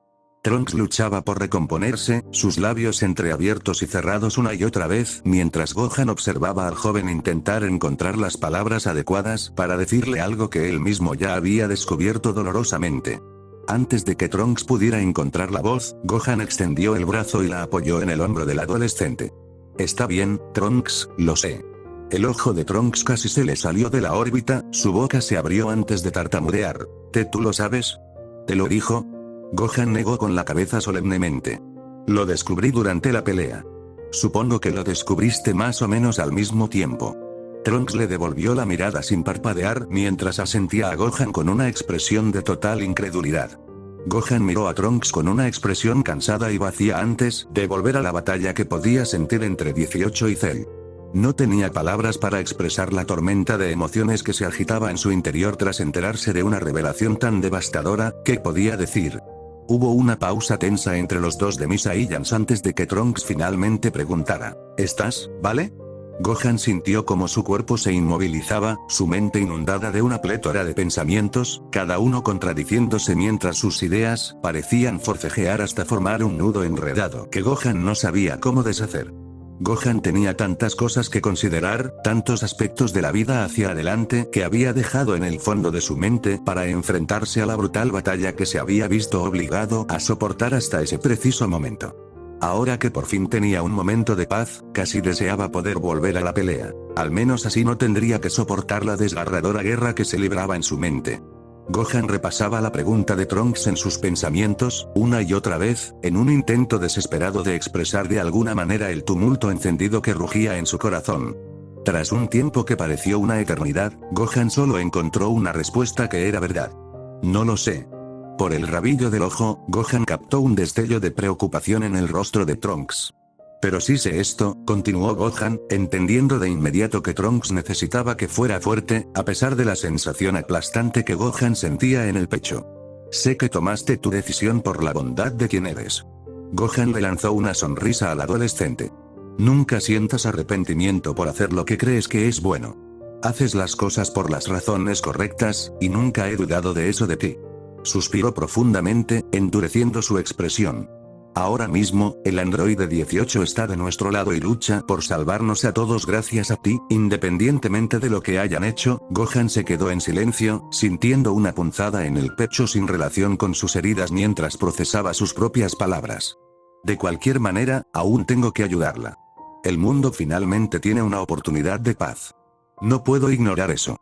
Trunks luchaba por recomponerse, sus labios entreabiertos y cerrados una y otra vez, mientras Gohan observaba al joven intentar encontrar las palabras adecuadas para decirle algo que él mismo ya había descubierto dolorosamente. Antes de que Trunks pudiera encontrar la voz, Gohan extendió el brazo y la apoyó en el hombro del adolescente. Está bien, Trunks, lo sé. El ojo de Trunks casi se le salió de la órbita, su boca se abrió antes de tartamudear. ¿Tú lo sabes? ¿Te lo dijo? Gohan negó con la cabeza solemnemente. Lo descubrí durante la pelea. Supongo que lo descubriste más o menos al mismo tiempo. Trunks le devolvió la mirada sin parpadear mientras asentía a Gohan con una expresión de total incredulidad. Gohan miró a Trunks con una expresión cansada y vacía antes de volver a la batalla que podía sentir entre 18 y Cell. No tenía palabras para expresar la tormenta de emociones que se agitaba en su interior tras enterarse de una revelación tan devastadora. ¿Qué podía decir? Hubo una pausa tensa entre los dos Saiyans antes de que Trunks finalmente preguntara, ¿estás, vale? Gohan sintió como su cuerpo se inmovilizaba, su mente inundada de una plétora de pensamientos, cada uno contradiciéndose mientras sus ideas parecían forcejear hasta formar un nudo enredado que Gohan no sabía cómo deshacer. Gohan tenía tantas cosas que considerar, tantos aspectos de la vida hacia adelante que había dejado en el fondo de su mente para enfrentarse a la brutal batalla que se había visto obligado a soportar hasta ese preciso momento. Ahora que por fin tenía un momento de paz, casi deseaba poder volver a la pelea. Al menos así no tendría que soportar la desgarradora guerra que se libraba en su mente. Gohan repasaba la pregunta de Trunks en sus pensamientos, una y otra vez, en un intento desesperado de expresar de alguna manera el tumulto encendido que rugía en su corazón. Tras un tiempo que pareció una eternidad, Gohan solo encontró una respuesta que era verdad. No lo sé. Por el rabillo del ojo, Gohan captó un destello de preocupación en el rostro de Trunks. Pero sí sé esto, continuó Gohan, entendiendo de inmediato que Trunks necesitaba que fuera fuerte, a pesar de la sensación aplastante que Gohan sentía en el pecho. Sé que tomaste tu decisión por la bondad de quien eres. Gohan le lanzó una sonrisa al adolescente. Nunca sientas arrepentimiento por hacer lo que crees que es bueno. Haces las cosas por las razones correctas, y nunca he dudado de eso de ti. Suspiró profundamente, endureciendo su expresión. Ahora mismo, el androide 18 está de nuestro lado y lucha por salvarnos a todos gracias a ti, independientemente de lo que hayan hecho. Gohan se quedó en silencio, sintiendo una punzada en el pecho sin relación con sus heridas mientras procesaba sus propias palabras. De cualquier manera, aún tengo que ayudarla. El mundo finalmente tiene una oportunidad de paz. No puedo ignorar eso.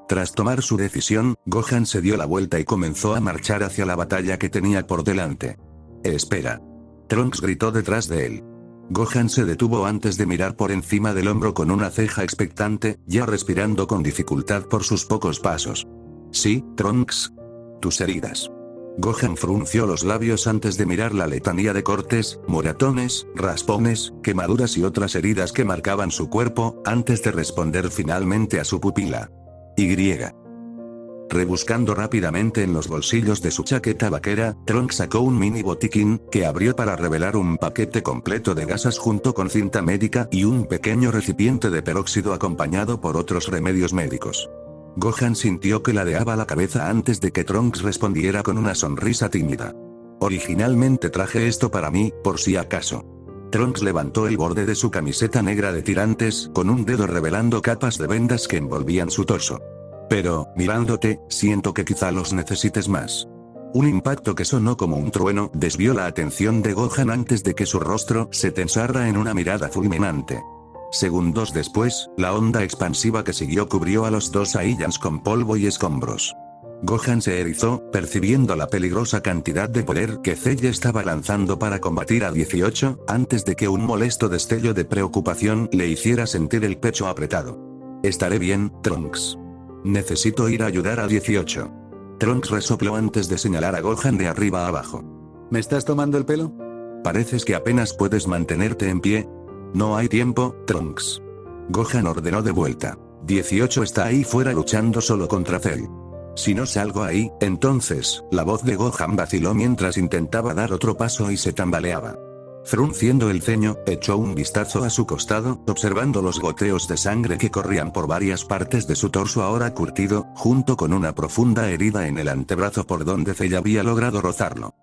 Tras tomar su decisión, Gohan se dio la vuelta y comenzó a marchar hacia la batalla que tenía por delante. Espera. Trunks gritó detrás de él. Gohan se detuvo antes de mirar por encima del hombro con una ceja expectante, ya respirando con dificultad por sus pocos pasos. Sí, Trunks. Tus heridas. Gohan frunció los labios antes de mirar la letanía de cortes, moratones, raspones, quemaduras y otras heridas que marcaban su cuerpo, antes de responder finalmente a su pupila. Rebuscando rápidamente en los bolsillos de su chaqueta vaquera, Trunks sacó un mini botiquín, que abrió para revelar un paquete completo de gasas junto con cinta médica y un pequeño recipiente de peróxido acompañado por otros remedios médicos. Gohan sintió que ladeaba la cabeza antes de que Trunks respondiera con una sonrisa tímida. Originalmente traje esto para mí, por si acaso. Trunks levantó el borde de su camiseta negra de tirantes, con un dedo revelando capas de vendas que envolvían su torso. Pero, mirándote, siento que quizá los necesites más. Un impacto que sonó como un trueno desvió la atención de Gohan antes de que su rostro se tensara en una mirada fulminante. Segundos después, la onda expansiva que siguió cubrió a los dos Saiyans con polvo y escombros. Gohan se erizó, percibiendo la peligrosa cantidad de poder que Cell estaba lanzando para combatir a 18, antes de que un molesto destello de preocupación le hiciera sentir el pecho apretado. Estaré bien, Trunks. Necesito ir a ayudar a 18. Trunks resopló antes de señalar a Gohan de arriba a abajo. ¿Me estás tomando el pelo? Pareces que apenas puedes mantenerte en pie. No hay tiempo, Trunks. Gohan ordenó de vuelta. 18 está ahí fuera luchando solo contra Cell. Si no salgo ahí, entonces, la voz de Gohan vaciló mientras intentaba dar otro paso y se tambaleaba. Frunciendo el ceño, echó un vistazo a su costado, observando los goteos de sangre que corrían por varias partes de su torso ahora curtido, junto con una profunda herida en el antebrazo por donde Cell había logrado rozarlo.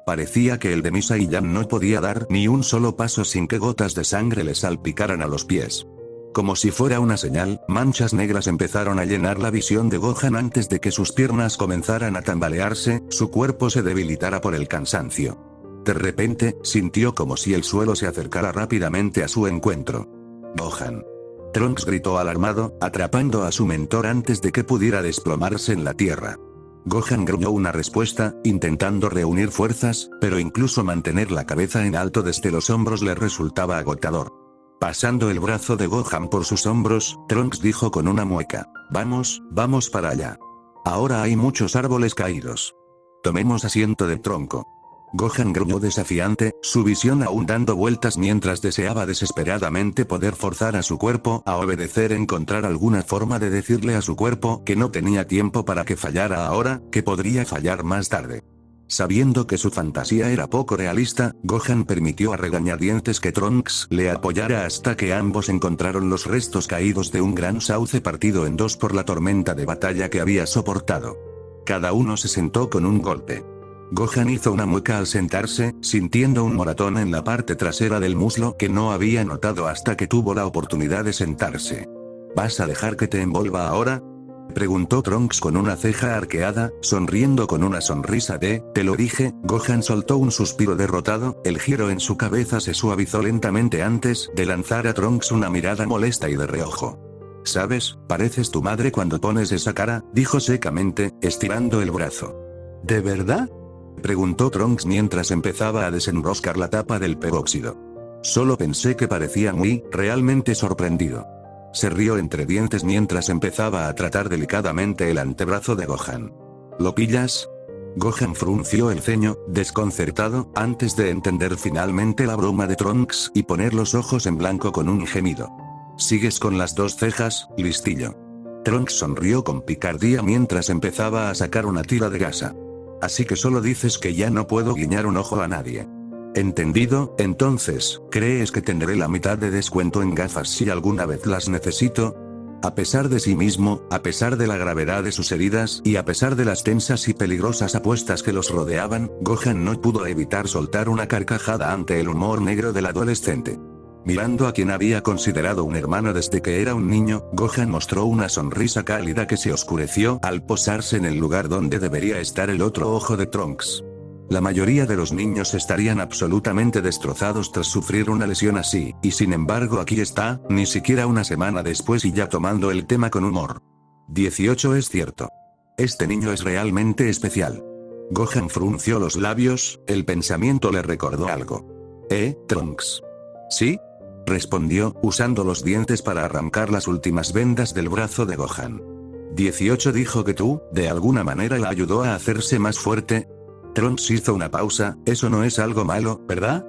Parecía que el de Saiyan no podía dar ni un solo paso sin que gotas de sangre le salpicaran a los pies. Como si fuera una señal, manchas negras empezaron a llenar la visión de Gohan antes de que sus piernas comenzaran a tambalearse, su cuerpo se debilitara por el cansancio. De repente, sintió como si el suelo se acercara rápidamente a su encuentro. Gohan. Trunks gritó alarmado, atrapando a su mentor antes de que pudiera desplomarse en la tierra. Gohan gruñó una respuesta, intentando reunir fuerzas, pero incluso mantener la cabeza en alto desde los hombros le resultaba agotador. Pasando el brazo de Gohan por sus hombros, Trunks dijo con una mueca: vamos para allá. Ahora hay muchos árboles caídos. Tomemos asiento del tronco. Gohan gruñó desafiante, su visión aún dando vueltas mientras deseaba desesperadamente poder forzar a su cuerpo a obedecer, encontrar alguna forma de decirle a su cuerpo que no tenía tiempo para que fallara ahora, que podría fallar más tarde. Sabiendo que su fantasía era poco realista, Gohan permitió a regañadientes que Trunks le apoyara hasta que ambos encontraron los restos caídos de un gran sauce partido en dos por la tormenta de batalla que había soportado. Cada uno se sentó con un golpe. Gohan hizo una mueca al sentarse, sintiendo un moratón en la parte trasera del muslo que no había notado hasta que tuvo la oportunidad de sentarse. ¿Vas a dejar que te envuelva ahora?, preguntó Trunks con una ceja arqueada, sonriendo con una sonrisa de, te lo dije. Gohan soltó un suspiro derrotado, el giro en su cabeza se suavizó lentamente antes de lanzar a Trunks una mirada molesta y de reojo. ¿Sabes? Pareces tu madre cuando pones esa cara, dijo secamente, estirando el brazo. ¿De verdad?, preguntó Trunks mientras empezaba a desenroscar la tapa del peróxido. Solo pensé que parecía realmente sorprendido. Se rió entre dientes mientras empezaba a tratar delicadamente el antebrazo de Gohan. ¿Lo pillas? Gohan frunció el ceño, desconcertado, antes de entender finalmente la broma de Trunks y poner los ojos en blanco con un gemido. ¿Sigues con las dos cejas, listillo? Trunks sonrió con picardía mientras empezaba a sacar una tira de gasa. Así que solo dices que ya no puedo guiñar un ojo a nadie. ¿Entendido? Entonces, ¿crees que tendré la mitad de descuento en gafas si alguna vez las necesito? A pesar de sí mismo, a pesar de la gravedad de sus heridas y a pesar de las tensas y peligrosas apuestas que los rodeaban, Gohan no pudo evitar soltar una carcajada ante el humor negro del adolescente. Mirando a quien había considerado un hermano desde que era un niño, Gohan mostró una sonrisa cálida que se oscureció al posarse en el lugar donde debería estar el otro ojo de Trunks. La mayoría de los niños estarían absolutamente destrozados tras sufrir una lesión así, y sin embargo aquí está, ni siquiera una semana después y ya tomando el tema con humor. 18 es cierto. Este niño es realmente especial. Gohan frunció los labios, el pensamiento le recordó algo. Trunks? ¿Sí?, respondió, usando los dientes para arrancar las últimas vendas del brazo de Gohan. 18 dijo que tú, de alguna manera la ayudó a hacerse más fuerte. Trunks hizo una pausa, eso no es algo malo, ¿verdad?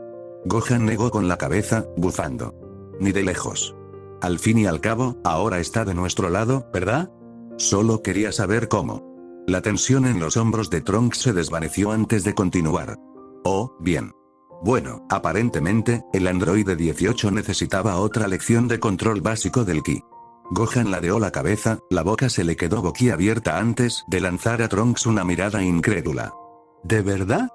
Gohan negó con la cabeza, bufando. Ni de lejos. Al fin y al cabo, ahora está de nuestro lado, ¿verdad? Solo quería saber cómo. La tensión en los hombros de Trunks se desvaneció antes de continuar. Oh, bien. Bueno, aparentemente, el androide 18 necesitaba otra lección de control básico del ki. Gohan ladeó la cabeza, la boca se le quedó boquiabierta antes de lanzar a Trunks una mirada incrédula. ¿De verdad?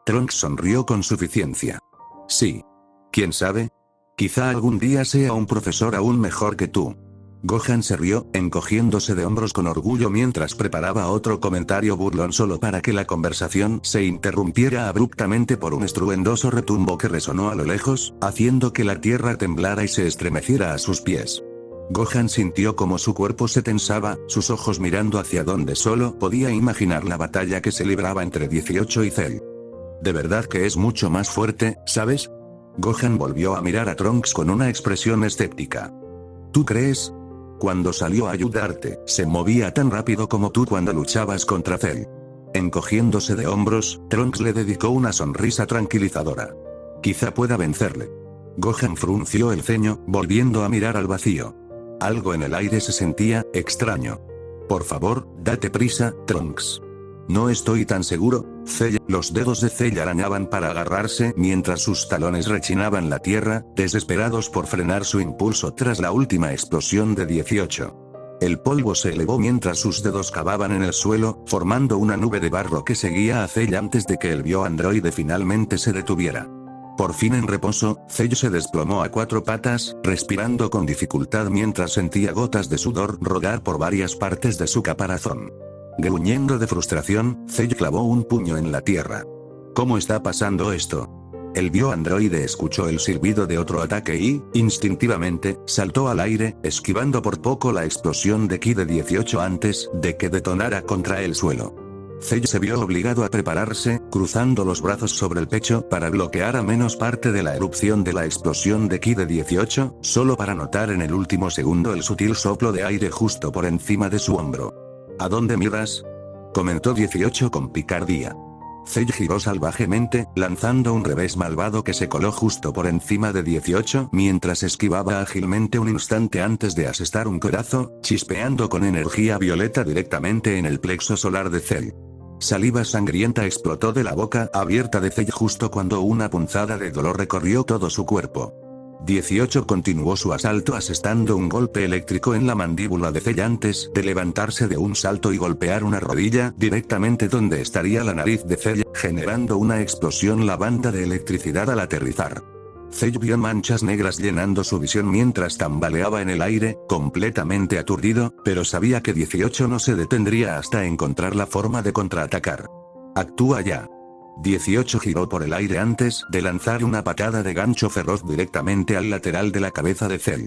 Trunks sonrió con suficiencia. Sí. ¿Quién sabe? Quizá algún día sea un profesor aún mejor que tú. Gohan se rió, encogiéndose de hombros con orgullo mientras preparaba otro comentario burlón solo para que la conversación se interrumpiera abruptamente por un estruendoso retumbo que resonó a lo lejos, haciendo que la tierra temblara y se estremeciera a sus pies. Gohan sintió como su cuerpo se tensaba, sus ojos mirando hacia donde solo podía imaginar la batalla que se libraba entre 18 y Cell. De verdad que es mucho más fuerte, ¿sabes? Gohan volvió a mirar a Trunks con una expresión escéptica. ¿Tú crees? Cuando salió a ayudarte, se movía tan rápido como tú cuando luchabas contra Cell. Encogiéndose de hombros, Trunks le dedicó una sonrisa tranquilizadora. Quizá pueda vencerle. Gohan frunció el ceño, volviendo a mirar al vacío. Algo en el aire se sentía extraño. Por favor, date prisa, Trunks. No estoy tan seguro. Los dedos de Cell arañaban para agarrarse mientras sus talones rechinaban la tierra, desesperados por frenar su impulso tras la última explosión de 18. El polvo se elevó mientras sus dedos cavaban en el suelo, formando una nube de barro que seguía a Cell antes de que el bioandroide finalmente se detuviera. Por fin en reposo, Cell se desplomó a cuatro patas, respirando con dificultad mientras sentía gotas de sudor rodar por varias partes de su caparazón. Gruñendo de frustración, Cell clavó un puño en la tierra. ¿Cómo está pasando esto? El bioandroide escuchó el silbido de otro ataque y, instintivamente, saltó al aire, esquivando por poco la explosión de ki de 18 antes de que detonara contra el suelo. Cell se vio obligado a prepararse, cruzando los brazos sobre el pecho para bloquear a menos parte de la erupción de la explosión de ki de 18, solo para notar en el último segundo el sutil soplo de aire justo por encima de su hombro. ¿A dónde miras?, comentó 18 con picardía. Cell giró salvajemente, lanzando un revés malvado que se coló justo por encima de 18 mientras esquivaba ágilmente un instante antes de asestar un codazo, chispeando con energía violeta directamente en el plexo solar de Cell. Saliva sangrienta explotó de la boca abierta de Cell justo cuando una punzada de dolor recorrió todo su cuerpo. 18 continuó su asalto asestando un golpe eléctrico en la mandíbula de Cell antes de levantarse de un salto y golpear una rodilla directamente donde estaría la nariz de Cell, generando una explosión la banda de electricidad al aterrizar. Cell vio manchas negras llenando su visión mientras tambaleaba en el aire, completamente aturdido, pero sabía que 18 no se detendría hasta encontrar la forma de contraatacar. Actúa ya. 18 giró por el aire antes de lanzar una patada de gancho feroz directamente al lateral de la cabeza de Cell.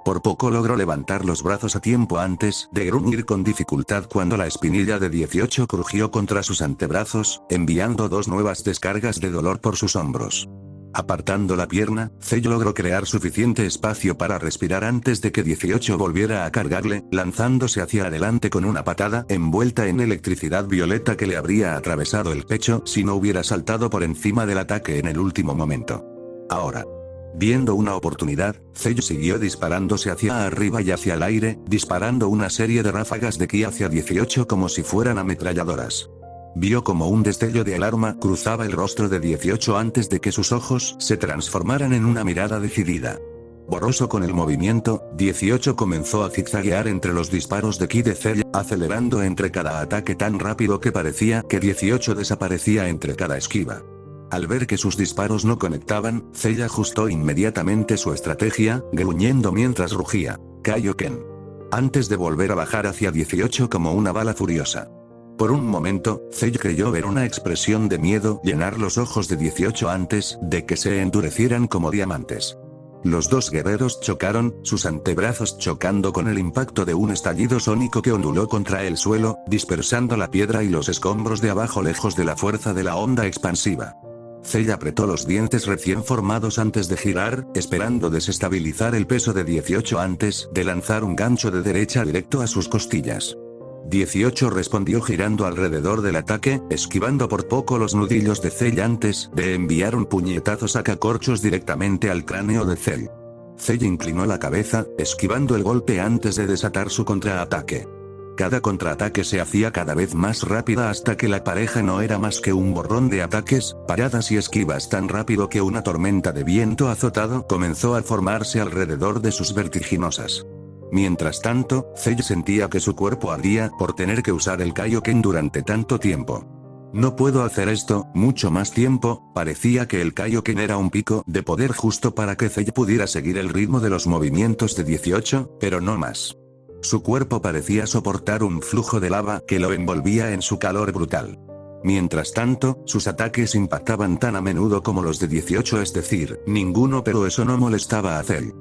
Por poco logró levantar los brazos a tiempo antes de gruñir con dificultad cuando la espinilla de 18 crujió contra sus antebrazos, enviando 2 nuevas descargas de dolor por sus hombros. Apartando la pierna, Cell logró crear suficiente espacio para respirar antes de que 18 volviera a cargarle, lanzándose hacia adelante con una patada envuelta en electricidad violeta que le habría atravesado el pecho si no hubiera saltado por encima del ataque en el último momento. Ahora, viendo una oportunidad, Cell siguió disparándose hacia arriba y hacia el aire, disparando una serie de ráfagas de ki hacia 18 como si fueran ametralladoras. Vio como un destello de alarma cruzaba el rostro de 18 antes de que sus ojos se transformaran en una mirada decidida. Borroso con el movimiento, 18 comenzó a zigzaguear entre los disparos de ki de Cell, acelerando entre cada ataque tan rápido que parecía que 18 desaparecía entre cada esquiva. Al ver que sus disparos no conectaban, Cell ajustó inmediatamente su estrategia, gruñendo mientras rugía, Kaioken. Antes de volver a bajar hacia 18 como una bala furiosa. Por un momento, Cell creyó ver una expresión de miedo llenar los ojos de 18 antes de que se endurecieran como diamantes. Los dos guerreros chocaron, sus antebrazos chocando con el impacto de un estallido sónico que onduló contra el suelo, dispersando la piedra y los escombros de abajo lejos de la fuerza de la onda expansiva. Cell apretó los dientes recién formados antes de girar, esperando desestabilizar el peso de 18 antes de lanzar un gancho de derecha directo a sus costillas. 18 respondió girando alrededor del ataque, esquivando por poco los nudillos de Cell antes de enviar un puñetazo sacacorchos directamente al cráneo de Cell. Cell inclinó la cabeza, esquivando el golpe antes de desatar su contraataque. Cada contraataque se hacía cada vez más rápida hasta que la pareja no era más que un borrón de ataques, paradas y esquivas tan rápido que una tormenta de viento azotado comenzó a formarse alrededor de sus vertiginosas. Mientras tanto, Cell sentía que su cuerpo ardía por tener que usar el Kaioken durante tanto tiempo. No puedo hacer esto mucho más tiempo, parecía que el Kaioken era un pico de poder justo para que Cell pudiera seguir el ritmo de los movimientos de 18, pero no más. Su cuerpo parecía soportar un flujo de lava que lo envolvía en su calor brutal. Mientras tanto, sus ataques impactaban tan a menudo como los de 18, es decir, ninguno, pero eso no molestaba a Cell.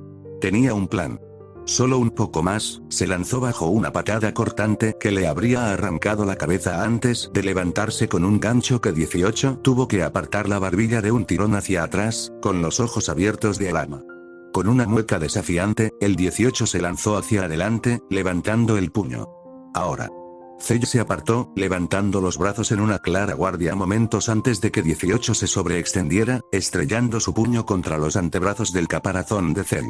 Tenía un plan. Solo un poco más, se lanzó bajo una patada cortante que le habría arrancado la cabeza antes de levantarse con un gancho que 18 tuvo que apartar la barbilla de un tirón hacia atrás, con los ojos abiertos de alarma. Con una mueca desafiante, el 18 se lanzó hacia adelante, levantando el puño. Ahora. Cell se apartó, levantando los brazos en una clara guardia momentos antes de que 18 se sobreextendiera, estrellando su puño contra los antebrazos del caparazón de Cell.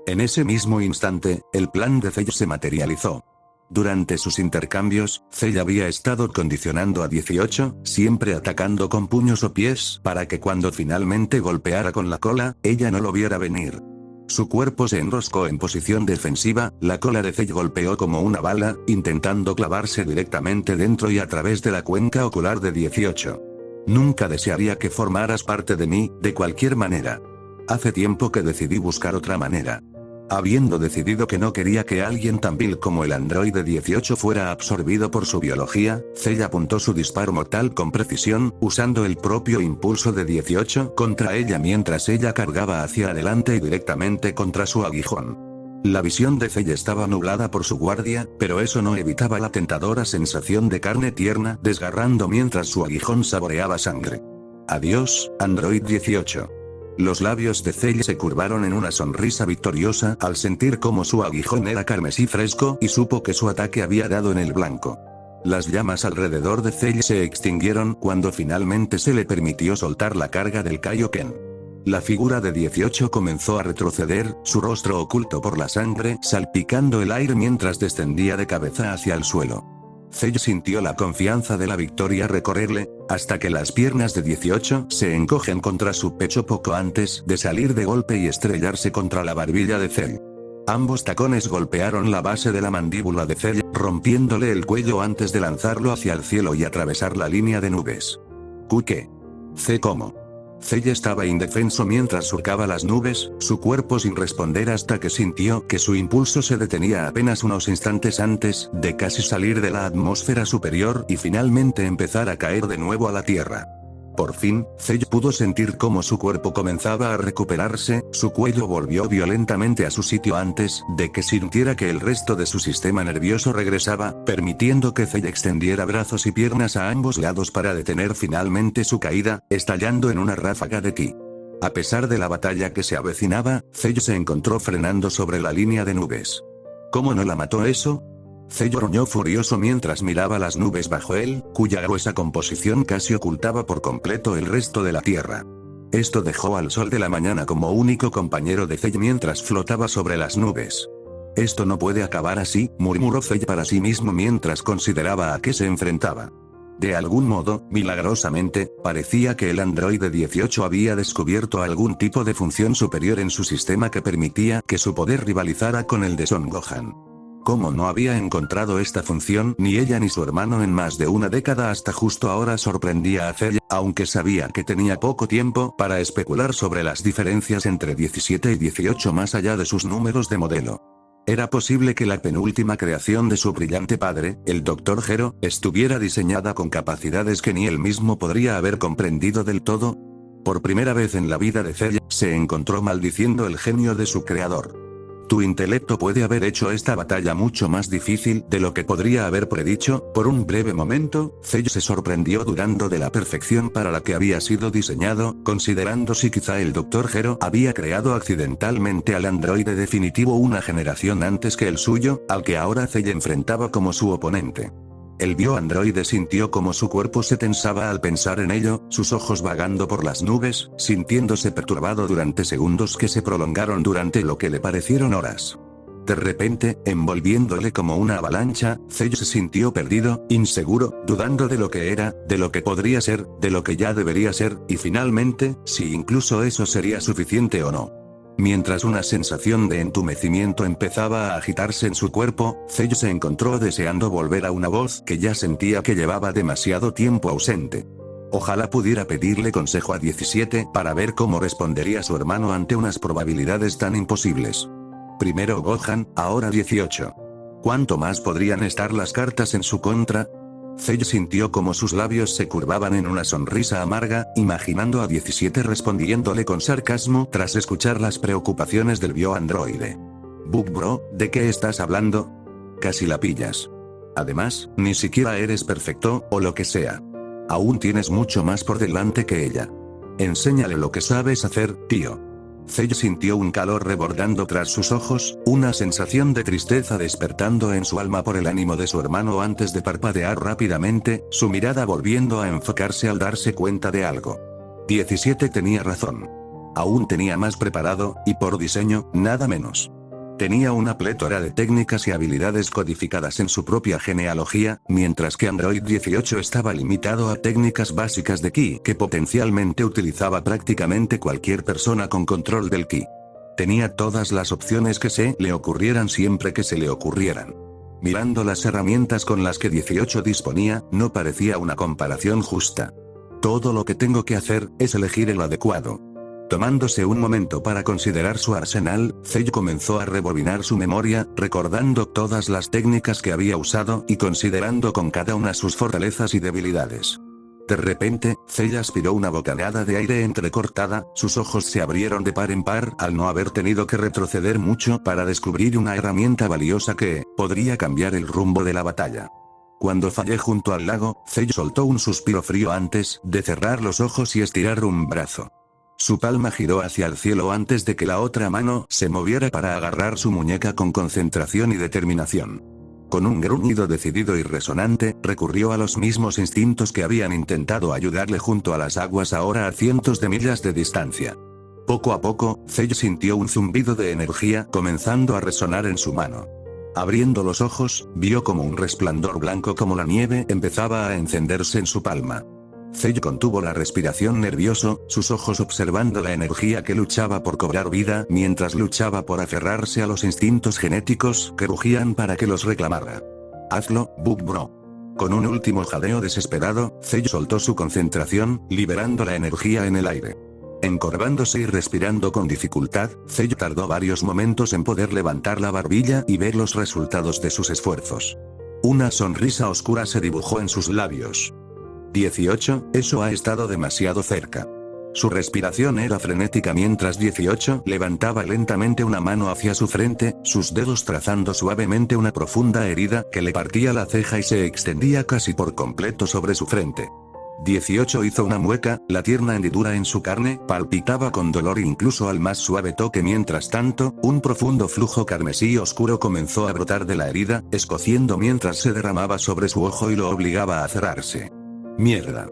En ese mismo instante, el plan de Cell se materializó. Durante sus intercambios, Cell había estado condicionando a 18, siempre atacando con puños o pies, para que cuando finalmente golpeara con la cola, ella no lo viera venir. Su cuerpo se enroscó en posición defensiva, la cola de Cell golpeó como una bala, intentando clavarse directamente dentro y a través de la cuenca ocular de 18. Nunca desearía que formaras parte de mí, de cualquier manera. Hace tiempo que decidí buscar otra manera. Habiendo decidido que no quería que alguien tan vil como el androide 18 fuera absorbido por su biología, Cell apuntó su disparo mortal con precisión, usando el propio impulso de 18 contra ella mientras ella cargaba hacia adelante y directamente contra su aguijón. La visión de Cell estaba nublada por su guardia, pero eso no evitaba la tentadora sensación de carne tierna desgarrando mientras su aguijón saboreaba sangre. Adiós, Android 18. Los labios de Cell se curvaron en una sonrisa victoriosa al sentir cómo su aguijón era carmesí fresco y supo que su ataque había dado en el blanco. Las llamas alrededor de Cell se extinguieron cuando finalmente se le permitió soltar la carga del Kaioken. La figura de 18 comenzó a retroceder, su rostro oculto por la sangre salpicando el aire mientras descendía de cabeza hacia el suelo. Cell sintió la confianza de la victoria recorrerle, hasta que las piernas de 18 se encogen contra su pecho poco antes de salir de golpe y estrellarse contra la barbilla de Cell. Ambos tacones golpearon la base de la mandíbula de Cell, rompiéndole el cuello antes de lanzarlo hacia el cielo y atravesar la línea de nubes. ¿Qué? C. ¿Cómo? Cell estaba indefenso mientras surcaba las nubes, su cuerpo sin responder hasta que sintió que su impulso se detenía apenas unos instantes antes de casi salir de la atmósfera superior y finalmente empezar a caer de nuevo a la tierra. Por fin, Cell pudo sentir cómo su cuerpo comenzaba a recuperarse, su cuello volvió violentamente a su sitio antes de que sintiera que el resto de su sistema nervioso regresaba, permitiendo que Cell extendiera brazos y piernas a ambos lados para detener finalmente su caída, estallando en una ráfaga de ki. A pesar de la batalla que se avecinaba, Cell se encontró frenando sobre la línea de nubes. ¿Cómo no la mató eso? Cell gruñó furioso mientras miraba las nubes bajo él, cuya gruesa composición casi ocultaba por completo el resto de la tierra. Esto dejó al sol de la mañana como único compañero de Cell mientras flotaba sobre las nubes. Esto no puede acabar así, murmuró Cell para sí mismo mientras consideraba a qué se enfrentaba. De algún modo, milagrosamente, parecía que el androide 18 había descubierto algún tipo de función superior en su sistema que permitía que su poder rivalizara con el de Son Gohan. Como no había encontrado esta función ni ella ni su hermano en más de una década hasta justo ahora sorprendía a Cell, aunque sabía que tenía poco tiempo para especular sobre las diferencias entre 17 y 18 más allá de sus números de modelo. ¿Era posible que la penúltima creación de su brillante padre, el Dr. Gero, estuviera diseñada con capacidades que ni él mismo podría haber comprendido del todo? Por primera vez en la vida de Cell, se encontró maldiciendo el genio de su creador. Tu intelecto puede haber hecho esta batalla mucho más difícil de lo que podría haber predicho. Por un breve momento, Cell se sorprendió dudando de la perfección para la que había sido diseñado, considerando si quizá el Dr. Gero había creado accidentalmente al androide definitivo una generación antes que el suyo, al que ahora Cell enfrentaba como su oponente. El bioandroide sintió como su cuerpo se tensaba al pensar en ello, sus ojos vagando por las nubes, sintiéndose perturbado durante segundos que se prolongaron durante lo que le parecieron horas. De repente, envolviéndole como una avalancha, Cell se sintió perdido, inseguro, dudando de lo que era, de lo que podría ser, de lo que ya debería ser, y finalmente, si incluso eso sería suficiente o no. Mientras una sensación de entumecimiento empezaba a agitarse en su cuerpo, Cell se encontró deseando volver a una voz que ya sentía que llevaba demasiado tiempo ausente. Ojalá pudiera pedirle consejo a 17 para ver cómo respondería su hermano ante unas probabilidades tan imposibles. Primero Gohan, ahora 18. ¿Cuánto más podrían estar las cartas en su contra? Cell sintió como sus labios se curvaban en una sonrisa amarga, imaginando a 17 respondiéndole con sarcasmo tras escuchar las preocupaciones del bioandroide. Bug bro, ¿de qué estás hablando? Casi la pillas. Además, ni siquiera eres perfecto, o lo que sea. Aún tienes mucho más por delante que ella. Enséñale lo que sabes hacer, tío. Cell sintió un calor rebordando tras sus ojos, una sensación de tristeza despertando en su alma por el ánimo de su hermano antes de parpadear rápidamente, su mirada volviendo a enfocarse al darse cuenta de algo. 17 tenía razón. Aún tenía más preparado, y por diseño, nada menos. Tenía una plétora de técnicas y habilidades codificadas en su propia genealogía, mientras que Android 18 estaba limitado a técnicas básicas de ki que potencialmente utilizaba prácticamente cualquier persona con control del ki. Tenía todas las opciones que se le ocurrieran siempre que se le ocurrieran. Mirando las herramientas con las que 18 disponía, no parecía una comparación justa. Todo lo que tengo que hacer es elegir el adecuado. Tomándose un momento para considerar su arsenal, Cell comenzó a rebobinar su memoria, recordando todas las técnicas que había usado y considerando con cada una sus fortalezas y debilidades. De repente, Cell aspiró una bocanada de aire entrecortada, sus ojos se abrieron de par en par al no haber tenido que retroceder mucho para descubrir una herramienta valiosa que podría cambiar el rumbo de la batalla. Cuando fallé junto al lago, Cell soltó un suspiro frío antes de cerrar los ojos y estirar un brazo. Su palma giró hacia el cielo antes de que la otra mano se moviera para agarrar su muñeca con concentración y determinación. Con un gruñido decidido y resonante, recurrió a los mismos instintos que habían intentado ayudarle junto a las aguas ahora a cientos de millas de distancia. Poco a poco, Cell sintió un zumbido de energía comenzando a resonar en su mano. Abriendo los ojos, vio como un resplandor blanco como la nieve empezaba a encenderse en su palma. Cell contuvo la respiración nervioso, sus ojos observando la energía que luchaba por cobrar vida mientras luchaba por aferrarse a los instintos genéticos que rugían para que los reclamara. Hazlo, Bug Bro. Con un último jadeo desesperado, Cell soltó su concentración, liberando la energía en el aire. Encorvándose y respirando con dificultad, Cell tardó varios momentos en poder levantar la barbilla y ver los resultados de sus esfuerzos. Una sonrisa oscura se dibujó en sus labios. 18, eso ha estado demasiado cerca. Su respiración era frenética mientras 18 levantaba lentamente una mano hacia su frente, sus dedos trazando suavemente una profunda herida que le partía la ceja y se extendía casi por completo sobre su frente. 18 hizo una mueca, la tierna hendidura en su carne palpitaba con dolor incluso al más suave toque. Mientras tanto, un profundo flujo carmesí oscuro comenzó a brotar de la herida, escociendo mientras se derramaba sobre su ojo y lo obligaba a cerrarse. Mierda.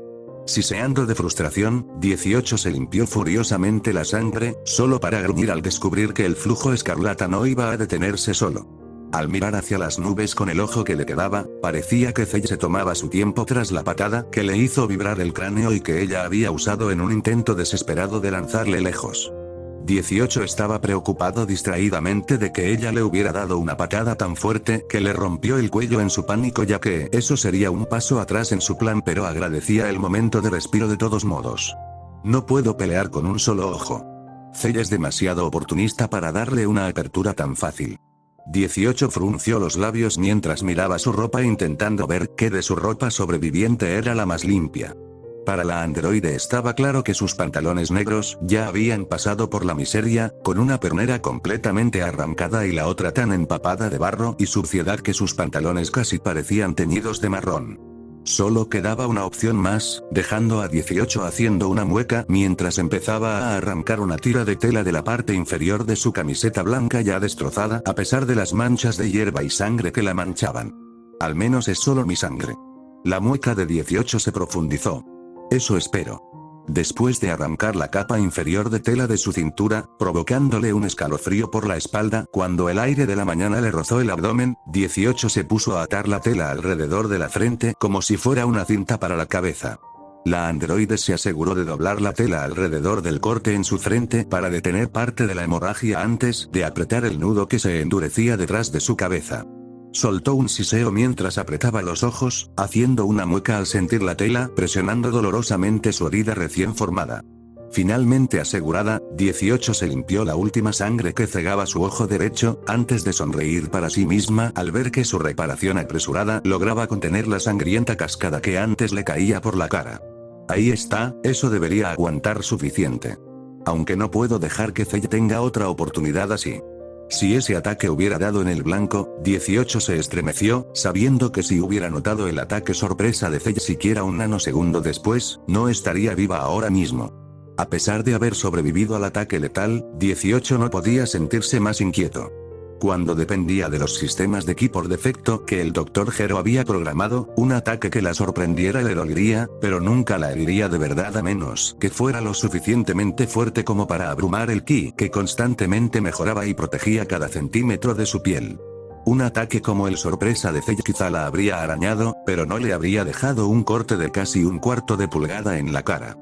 Siseando de frustración, 18 se limpió furiosamente la sangre, solo para gruñir al descubrir que el flujo escarlata no iba a detenerse solo. Al mirar hacia las nubes con el ojo que le quedaba, parecía que Cell se tomaba su tiempo tras la patada que le hizo vibrar el cráneo y que ella había usado en un intento desesperado de lanzarle lejos. 18 estaba preocupado distraídamente de que ella le hubiera dado una patada tan fuerte que le rompió el cuello en su pánico, ya que eso sería un paso atrás en su plan, pero agradecía el momento de respiro de todos modos. No puedo pelear con un solo ojo. Cell es demasiado oportunista para darle una apertura tan fácil. 18 frunció los labios mientras miraba su ropa intentando ver qué de su ropa sobreviviente era la más limpia. Para la androide estaba claro que sus pantalones negros ya habían pasado por la miseria, con una pernera completamente arrancada y la otra tan empapada de barro y suciedad que sus pantalones casi parecían teñidos de marrón. Solo quedaba una opción más, dejando a 18 haciendo una mueca mientras empezaba a arrancar una tira de tela de la parte inferior de su camiseta blanca ya destrozada a pesar de las manchas de hierba y sangre que la manchaban. Al menos es solo mi sangre. La mueca de 18 se profundizó. Eso espero. Después de arrancar la capa inferior de tela de su cintura, provocándole un escalofrío por la espalda, cuando el aire de la mañana le rozó el abdomen, 18 se puso a atar la tela alrededor de la frente como si fuera una cinta para la cabeza. La androide se aseguró de doblar la tela alrededor del corte en su frente para detener parte de la hemorragia antes de apretar el nudo que se endurecía detrás de su cabeza. Soltó un siseo mientras apretaba los ojos, haciendo una mueca al sentir la tela presionando dolorosamente su herida recién formada. Finalmente asegurada, 18 se limpió la última sangre que cegaba su ojo derecho, antes de sonreír para sí misma al ver que su reparación apresurada lograba contener la sangrienta cascada que antes le caía por la cara. Ahí está, eso debería aguantar suficiente. Aunque no puedo dejar que Cell tenga otra oportunidad así. Si ese ataque hubiera dado en el blanco, 18 se estremeció, sabiendo que si hubiera notado el ataque sorpresa de Cell siquiera un nanosegundo después, no estaría viva ahora mismo. A pesar de haber sobrevivido al ataque letal, 18 no podía sentirse más inquieto. Cuando dependía de los sistemas de ki por defecto que el Dr. Gero había programado, un ataque que la sorprendiera le dolería, pero nunca la heriría de verdad a menos que fuera lo suficientemente fuerte como para abrumar el ki que constantemente mejoraba y protegía cada centímetro de su piel. Un ataque como el sorpresa de Cell quizá la habría arañado, pero no le habría dejado un corte de casi un cuarto de pulgada en la cara.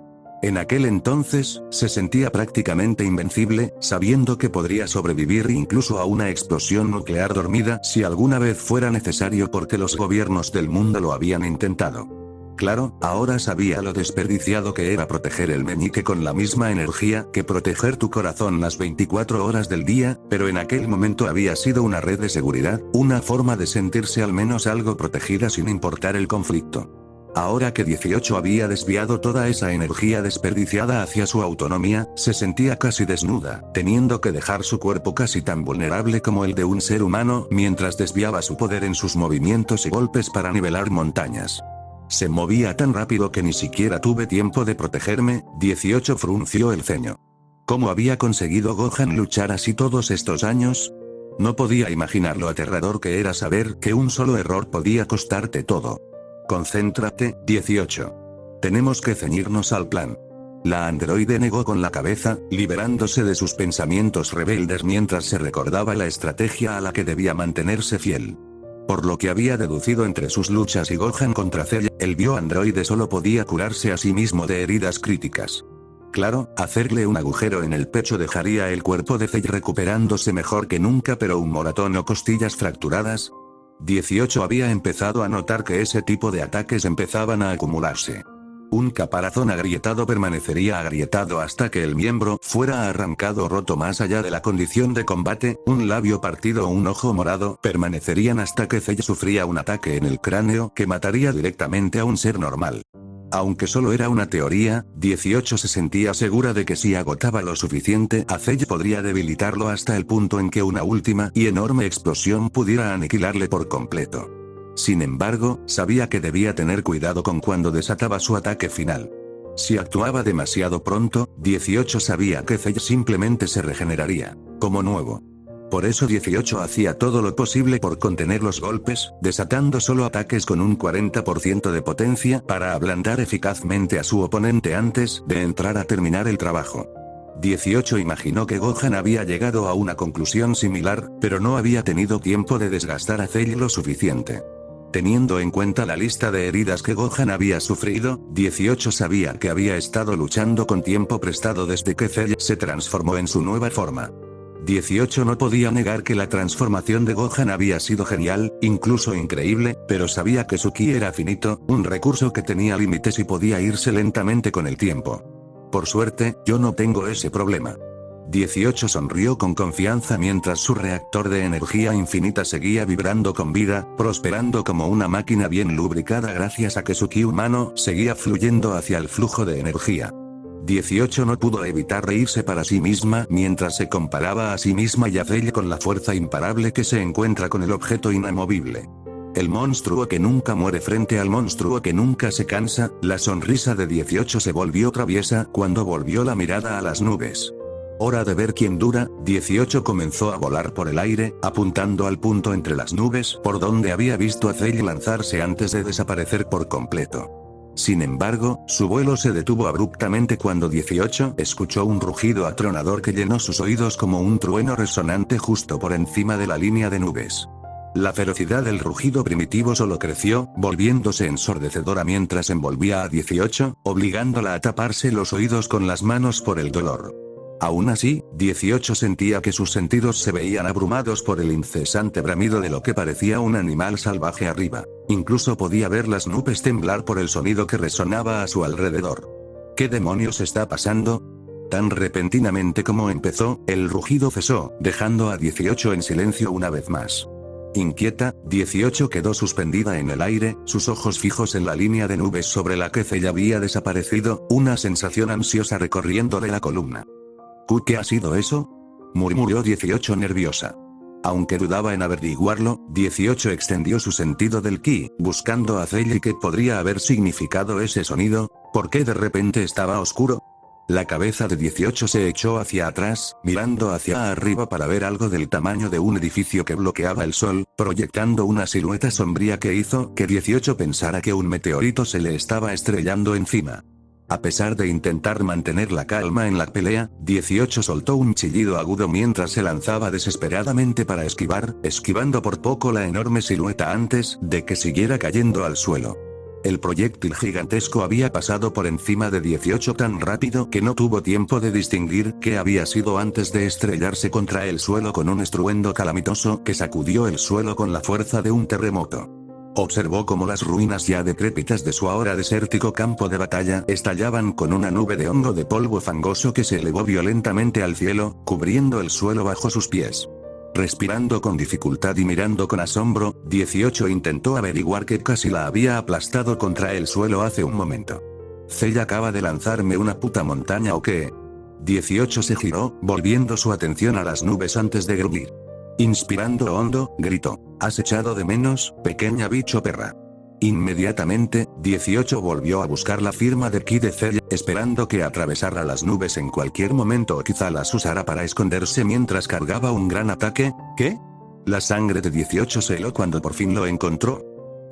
En aquel entonces, se sentía prácticamente invencible, sabiendo que podría sobrevivir incluso a una explosión nuclear dormida si alguna vez fuera necesario porque los gobiernos del mundo lo habían intentado. Claro, ahora sabía lo desperdiciado que era proteger el meñique con la misma energía que proteger tu corazón las 24 horas del día, pero en aquel momento había sido una red de seguridad, una forma de sentirse al menos algo protegida sin importar el conflicto. Ahora que 18 había desviado toda esa energía desperdiciada hacia su autonomía, se sentía casi desnuda, teniendo que dejar su cuerpo casi tan vulnerable como el de un ser humano mientras desviaba su poder en sus movimientos y golpes para nivelar montañas. Se movía tan rápido que ni siquiera tuve tiempo de protegerme, 18 frunció el ceño. ¿Cómo había conseguido Gohan luchar así todos estos años? No podía imaginar lo aterrador que era saber que un solo error podía costarte todo. Concéntrate, 18. Tenemos que ceñirnos al plan. La androide negó con la cabeza, liberándose de sus pensamientos rebeldes mientras se recordaba la estrategia a la que debía mantenerse fiel. Por lo que había deducido entre sus luchas y Gohan contra Cell, el bioandroide solo podía curarse a sí mismo de heridas críticas. Claro, hacerle un agujero en el pecho dejaría el cuerpo de Cell recuperándose mejor que nunca, pero un moratón o costillas fracturadas. 18 había empezado a notar que ese tipo de ataques empezaban a acumularse. Un caparazón agrietado permanecería agrietado hasta que el miembro fuera arrancado o roto. Más allá de la condición de combate, un labio partido o un ojo morado permanecerían hasta que Cell sufría un ataque en el cráneo que mataría directamente a un ser normal. Aunque solo era una teoría, 18 se sentía segura de que si agotaba lo suficiente a Cell podría debilitarlo hasta el punto en que una última y enorme explosión pudiera aniquilarle por completo. Sin embargo, sabía que debía tener cuidado con cuando desataba su ataque final. Si actuaba demasiado pronto, 18 sabía que Cell simplemente se regeneraría, como nuevo. Por eso 18 hacía todo lo posible por contener los golpes, desatando solo ataques con un 40% de potencia para ablandar eficazmente a su oponente antes de entrar a terminar el trabajo. 18 imaginó que Gohan había llegado a una conclusión similar, pero no había tenido tiempo de desgastar a Cell lo suficiente. Teniendo en cuenta la lista de heridas que Gohan había sufrido, 18 sabía que había estado luchando con tiempo prestado desde que Cell se transformó en su nueva forma. 18 no podía negar que la transformación de Gohan había sido genial, incluso increíble, pero sabía que su ki era finito, un recurso que tenía límites y podía irse lentamente con el tiempo. Por suerte, yo no tengo ese problema. 18 sonrió con confianza mientras su reactor de energía infinita seguía vibrando con vida, prosperando como una máquina bien lubricada gracias a que su ki humano seguía fluyendo hacia el flujo de energía. 18 no pudo evitar reírse para sí misma mientras se comparaba a sí misma y a Cell con la fuerza imparable que se encuentra con el objeto inamovible. El monstruo que nunca muere frente al monstruo que nunca se cansa. La sonrisa de 18 se volvió traviesa cuando volvió la mirada a las nubes. Hora de ver quién dura. 18 comenzó a volar por el aire, apuntando al punto entre las nubes por donde había visto a Cell lanzarse antes de desaparecer por completo. Sin embargo, su vuelo se detuvo abruptamente cuando 18 escuchó un rugido atronador que llenó sus oídos como un trueno resonante justo por encima de la línea de nubes. La ferocidad del rugido primitivo solo creció, volviéndose ensordecedora mientras envolvía a 18, obligándola a taparse los oídos con las manos por el dolor. Aún así, 18 sentía que sus sentidos se veían abrumados por el incesante bramido de lo que parecía un animal salvaje arriba. Incluso podía ver las nubes temblar por el sonido que resonaba a su alrededor. ¿Qué demonios está pasando? Tan repentinamente como empezó, el rugido cesó, dejando a 18 en silencio una vez más. Inquieta, 18 quedó suspendida en el aire, sus ojos fijos en la línea de nubes sobre la que Cell había desaparecido, una sensación ansiosa recorriéndole la columna. ¿Qué ha sido eso?, murmuró 18 nerviosa. Aunque dudaba en averiguarlo, 18 extendió su sentido del ki, buscando a Cell y qué podría haber significado ese sonido. ¿Por qué de repente estaba oscuro? La cabeza de 18 se echó hacia atrás, mirando hacia arriba para ver algo del tamaño de un edificio que bloqueaba el sol, proyectando una silueta sombría que hizo que 18 pensara que un meteorito se le estaba estrellando encima. A pesar de intentar mantener la calma en la pelea, 18 soltó un chillido agudo mientras se lanzaba desesperadamente para esquivando por poco la enorme silueta antes de que siguiera cayendo al suelo. El proyectil gigantesco había pasado por encima de 18 tan rápido que no tuvo tiempo de distinguir qué había sido antes de estrellarse contra el suelo con un estruendo calamitoso que sacudió el suelo con la fuerza de un terremoto. Observó cómo las ruinas ya decrépitas de su ahora desértico campo de batalla estallaban con una nube de hongo de polvo fangoso que se elevó violentamente al cielo, cubriendo el suelo bajo sus pies. Respirando con dificultad y mirando con asombro, 18 intentó averiguar qué casi la había aplastado contra el suelo hace un momento. ¿Cell acaba de lanzarme una puta montaña o qué? 18 se giró, volviendo su atención a las nubes antes de gruñir. Inspirando hondo, gritó: «¿Has echado de menos, pequeña bicho perra?». Inmediatamente, 18 volvió a buscar la firma de ki de Cell, esperando que atravesara las nubes en cualquier momento o quizá las usara para esconderse mientras cargaba un gran ataque. ¿Qué? La sangre de 18 se heló cuando por fin lo encontró.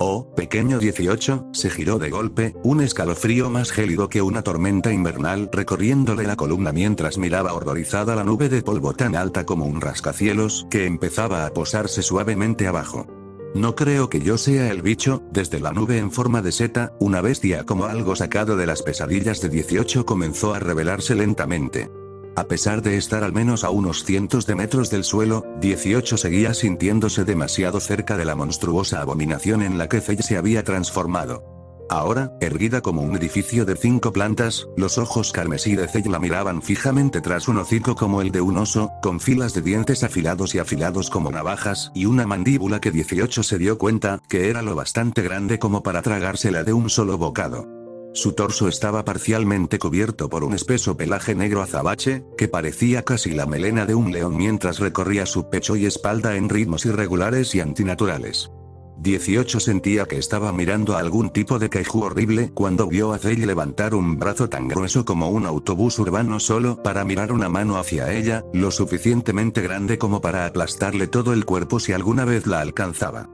Oh, pequeño 18, se giró de golpe, un escalofrío más gélido que una tormenta invernal recorriéndole la columna mientras miraba horrorizada la nube de polvo tan alta como un rascacielos que empezaba a posarse suavemente abajo. No creo que yo sea el bicho. Desde la nube en forma de seta, una bestia como algo sacado de las pesadillas de 18 comenzó a revelarse lentamente. A pesar de estar al menos a unos cientos de metros del suelo, 18 seguía sintiéndose demasiado cerca de la monstruosa abominación en la que Zell se había transformado. Ahora, erguida como un edificio de 5 plantas, los ojos carmesí de Zell la miraban fijamente tras un hocico como el de un oso, con filas de dientes afilados y afilados como navajas, y una mandíbula que 18 se dio cuenta que era lo bastante grande como para tragársela de un solo bocado. Su torso estaba parcialmente cubierto por un espeso pelaje negro azabache, que parecía casi la melena de un león mientras recorría su pecho y espalda en ritmos irregulares y antinaturales. 18 sentía que estaba mirando a algún tipo de kaiju horrible cuando vio a Zell levantar un brazo tan grueso como un autobús urbano solo para mirar una mano hacia ella, lo suficientemente grande como para aplastarle todo el cuerpo si alguna vez la alcanzaba.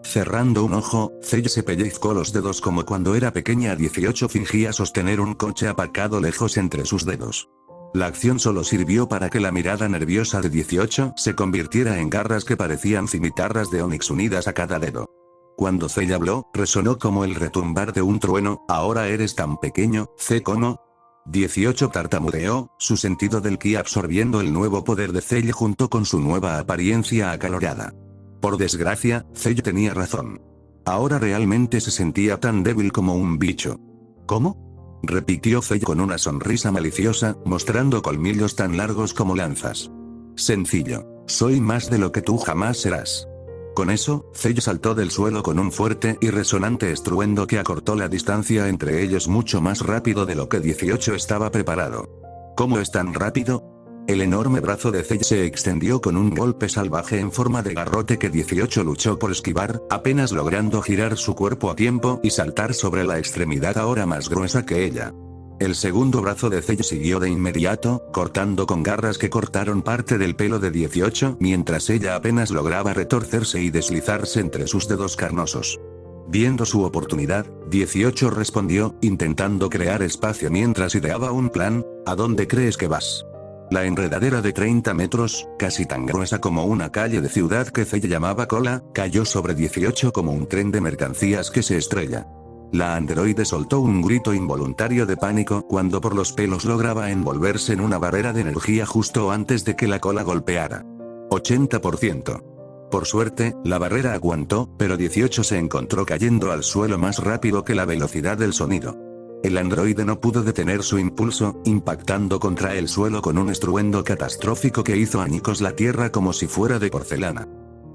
Cerrando un ojo, Zell se pellizcó los dedos como cuando era pequeña. 18 fingía sostener un coche apacado lejos entre sus dedos. La acción solo sirvió para que la mirada nerviosa de 18 se convirtiera en garras que parecían cimitarras de onix unidas a cada dedo. Cuando Zell habló, resonó como el retumbar de un trueno. Ahora eres tan pequeño, ¿cómo? 18 tartamudeó, su sentido del ki absorbiendo el nuevo poder de Zell junto con su nueva apariencia acalorada. Por desgracia, Zell tenía razón. Ahora realmente se sentía tan débil como un bicho. ¿Cómo? Repitió Zell con una sonrisa maliciosa, mostrando colmillos tan largos como lanzas. Sencillo. Soy más de lo que tú jamás serás. Con eso, Zell saltó del suelo con un fuerte y resonante estruendo que acortó la distancia entre ellos mucho más rápido de lo que 18 estaba preparado. ¿Cómo es tan rápido? El enorme brazo de Zell se extendió con un golpe salvaje en forma de garrote que 18 luchó por esquivar, apenas logrando girar su cuerpo a tiempo y saltar sobre la extremidad ahora más gruesa que ella. El segundo brazo de Zell siguió de inmediato, cortando con garras que cortaron parte del pelo de 18, mientras ella apenas lograba retorcerse y deslizarse entre sus dedos carnosos. Viendo su oportunidad, 18 respondió, intentando crear espacio mientras ideaba un plan. ¿A dónde crees que vas? La enredadera de 30 metros, casi tan gruesa como una calle de ciudad que Zell llamaba cola, cayó sobre 18 como un tren de mercancías que se estrella. La androide soltó un grito involuntario de pánico cuando por los pelos lograba envolverse en una barrera de energía justo antes de que la cola golpeara. 80%. Por suerte, la barrera aguantó, pero 18 se encontró cayendo al suelo más rápido que la velocidad del sonido. El androide no pudo detener su impulso, impactando contra el suelo con un estruendo catastrófico que hizo añicos la tierra como si fuera de porcelana.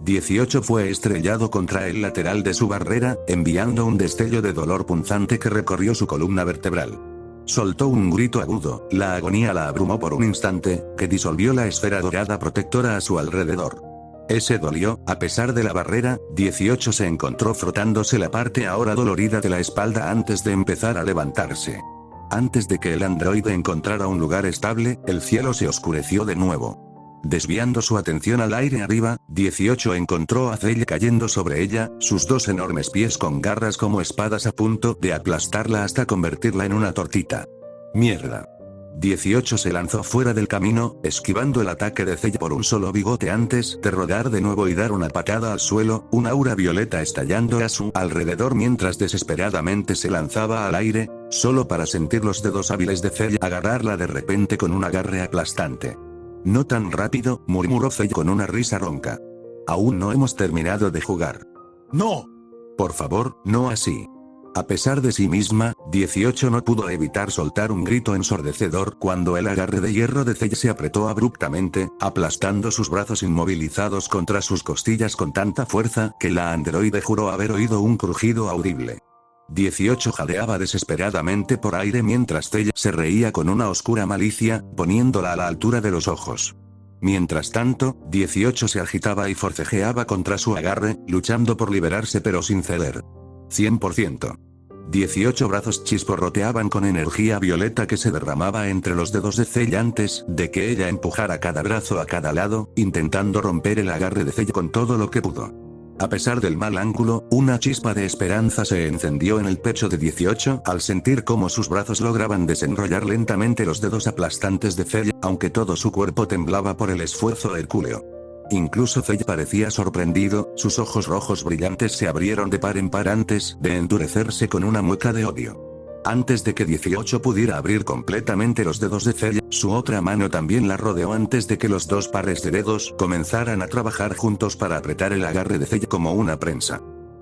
18 fue estrellado contra el lateral de su barrera, enviando un destello de dolor punzante que recorrió su columna vertebral. Soltó un grito agudo, la agonía la abrumó por un instante, que disolvió la esfera dorada protectora a su alrededor. Ese dolió, a pesar de la barrera. 18 se encontró frotándose la parte ahora dolorida de la espalda antes de empezar a levantarse. Antes de que el androide encontrara un lugar estable, el cielo se oscureció de nuevo. Desviando su atención al aire arriba, 18 encontró a Zell cayendo sobre ella, sus dos enormes pies con garras como espadas a punto de aplastarla hasta convertirla en una tortita. ¡Mierda! 18 se lanzó fuera del camino, esquivando el ataque de Zell por un solo bigote antes de rodar de nuevo y dar una patada al suelo, un aura violeta estallando a su alrededor mientras desesperadamente se lanzaba al aire, solo para sentir los dedos hábiles de Zell agarrarla de repente con un agarre aplastante. No tan rápido, murmuró Zell con una risa ronca. Aún no hemos terminado de jugar. ¡No! Por favor, no así. A pesar de sí misma, 18 no pudo evitar soltar un grito ensordecedor cuando el agarre de hierro de Zell se apretó abruptamente, aplastando sus brazos inmovilizados contra sus costillas con tanta fuerza que la androide juró haber oído un crujido audible. 18 jadeaba desesperadamente por aire mientras Zell se reía con una oscura malicia, poniéndola a la altura de los ojos. Mientras tanto, 18 se agitaba y forcejeaba contra su agarre, luchando por liberarse pero sin ceder. 100%. 18 brazos chisporroteaban con energía violeta que se derramaba entre los dedos de Zell antes de que ella empujara cada brazo a cada lado, intentando romper el agarre de Zell con todo lo que pudo. A pesar del mal ángulo, una chispa de esperanza se encendió en el pecho de 18 al sentir cómo sus brazos lograban desenrollar lentamente los dedos aplastantes de Zell, aunque todo su cuerpo temblaba por el esfuerzo hercúleo. Incluso Cell parecía sorprendido, sus ojos rojos brillantes se abrieron de par en par antes de endurecerse con una mueca de odio. Antes de que 18 pudiera abrir completamente los dedos de Cell, su otra mano también la rodeó antes de que los dos pares de dedos comenzaran a trabajar juntos para apretar el agarre de Cell como una prensa.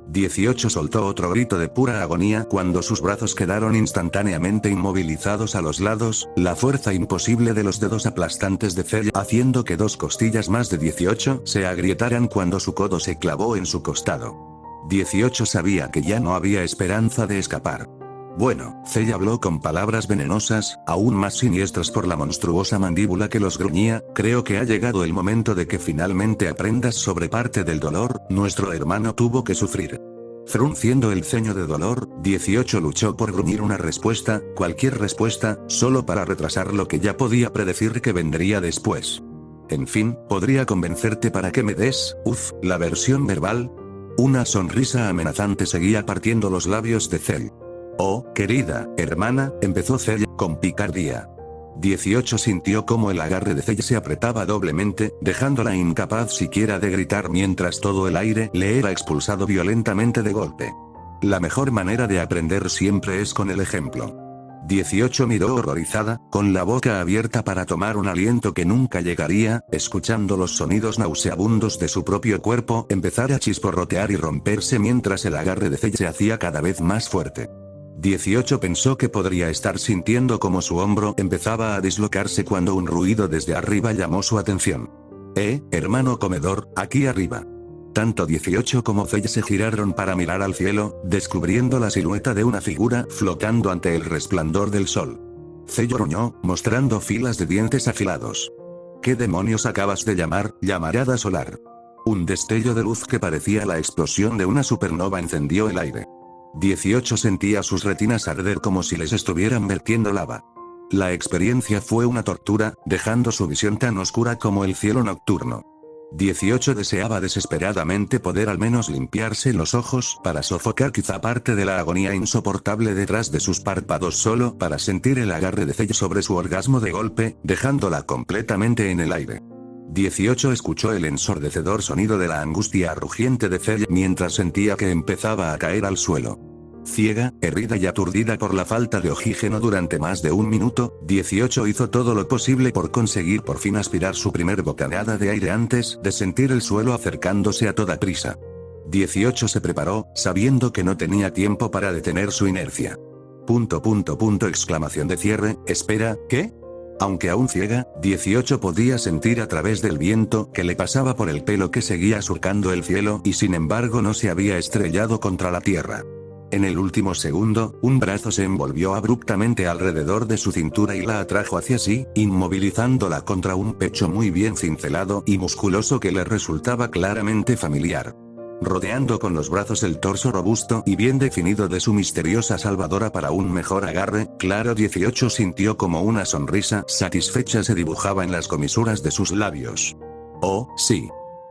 18 soltó otro grito de pura agonía cuando sus brazos quedaron instantáneamente inmovilizados a los lados, la fuerza imposible de los dedos aplastantes de Cell haciendo que dos costillas más de 18 se agrietaran cuando su codo se clavó en su costado. 18 sabía que ya no había esperanza de escapar. Bueno, Cell habló con palabras venenosas, aún más siniestras por la monstruosa mandíbula que los gruñía, creo que ha llegado el momento de que finalmente aprendas sobre parte del dolor, nuestro hermano tuvo que sufrir. Frunciendo el ceño de dolor, 18 luchó por gruñir una respuesta, cualquier respuesta, solo para retrasar lo que ya podía predecir que vendría después. En fin, podría convencerte para que me des, la versión verbal. Una sonrisa amenazante seguía partiendo los labios de Cell. Oh, querida hermana, empezó Cell, con picardía. 18 sintió como el agarre de Cell se apretaba doblemente, dejándola incapaz siquiera de gritar mientras todo el aire le era expulsado violentamente de golpe. La mejor manera de aprender siempre es con el ejemplo. 18 miró horrorizada, con la boca abierta para tomar un aliento que nunca llegaría, escuchando los sonidos nauseabundos de su propio cuerpo empezar a chisporrotear y romperse mientras el agarre de Cell se hacía cada vez más fuerte. 18 pensó que podría estar sintiendo como su hombro empezaba a dislocarse cuando un ruido desde arriba llamó su atención. Hermano comedor, aquí arriba. Tanto 18 como Cell se giraron para mirar al cielo, descubriendo la silueta de una figura flotando ante el resplandor del sol. Cell gruñó, mostrando filas de dientes afilados. ¿Qué demonios acabas de llamar, llamarada solar? Un destello de luz que parecía la explosión de una supernova encendió el aire. 18 sentía sus retinas arder como si les estuvieran vertiendo lava. La experiencia fue una tortura, dejando su visión tan oscura como el cielo nocturno. 18 deseaba desesperadamente poder al menos limpiarse los ojos para sofocar quizá parte de la agonía insoportable detrás de sus párpados solo para sentir el agarre de Cell sobre su orgasmo de golpe, dejándola completamente en el aire. 18 escuchó el ensordecedor sonido de la angustia rugiente de Cell mientras sentía que empezaba a caer al suelo. Ciega, herida y aturdida por la falta de oxígeno durante más de un minuto, 18 hizo todo lo posible por conseguir por fin aspirar su primer bocanada de aire antes de sentir el suelo acercándose a toda prisa. 18 se preparó, sabiendo que no tenía tiempo para detener su inercia. Exclamación de cierre, espera, ¿qué? Aunque aún ciega, 18 podía sentir a través del viento que le pasaba por el pelo que seguía surcando el cielo y sin embargo no se había estrellado contra la tierra. En el último segundo, un brazo se envolvió abruptamente alrededor de su cintura y la atrajo hacia sí, inmovilizándola contra un pecho muy bien cincelado y musculoso que le resultaba claramente familiar. Rodeando con los brazos el torso robusto y bien definido de su misteriosa salvadora para un mejor agarre, claro 18 sintió como una sonrisa satisfecha se dibujaba en las comisuras de sus labios. Oh, sí.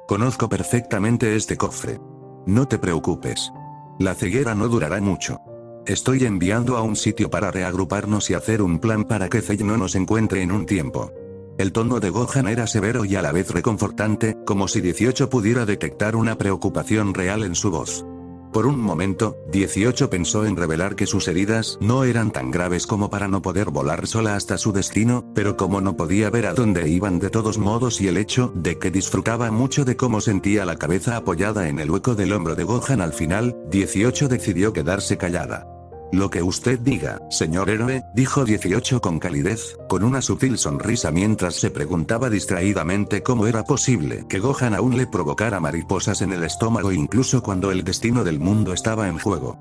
Conozco perfectamente este cofre. No te preocupes. La ceguera no durará mucho. Estoy enviando a un sitio para reagruparnos y hacer un plan para que Cell no nos encuentre en un tiempo. El tono de Gohan era severo y a la vez reconfortante, como si 18 pudiera detectar una preocupación real en su voz. Por un momento, 18 pensó en revelar que sus heridas no eran tan graves como para no poder volar sola hasta su destino, pero como no podía ver a dónde iban de todos modos y el hecho de que disfrutaba mucho de cómo sentía la cabeza apoyada en el hueco del hombro de Gohan al final, 18 decidió quedarse callada. Lo que usted diga, señor héroe, dijo 18 con calidez, con una sutil sonrisa mientras se preguntaba distraídamente cómo era posible que Gohan aún le provocara mariposas en el estómago incluso cuando el destino del mundo estaba en juego.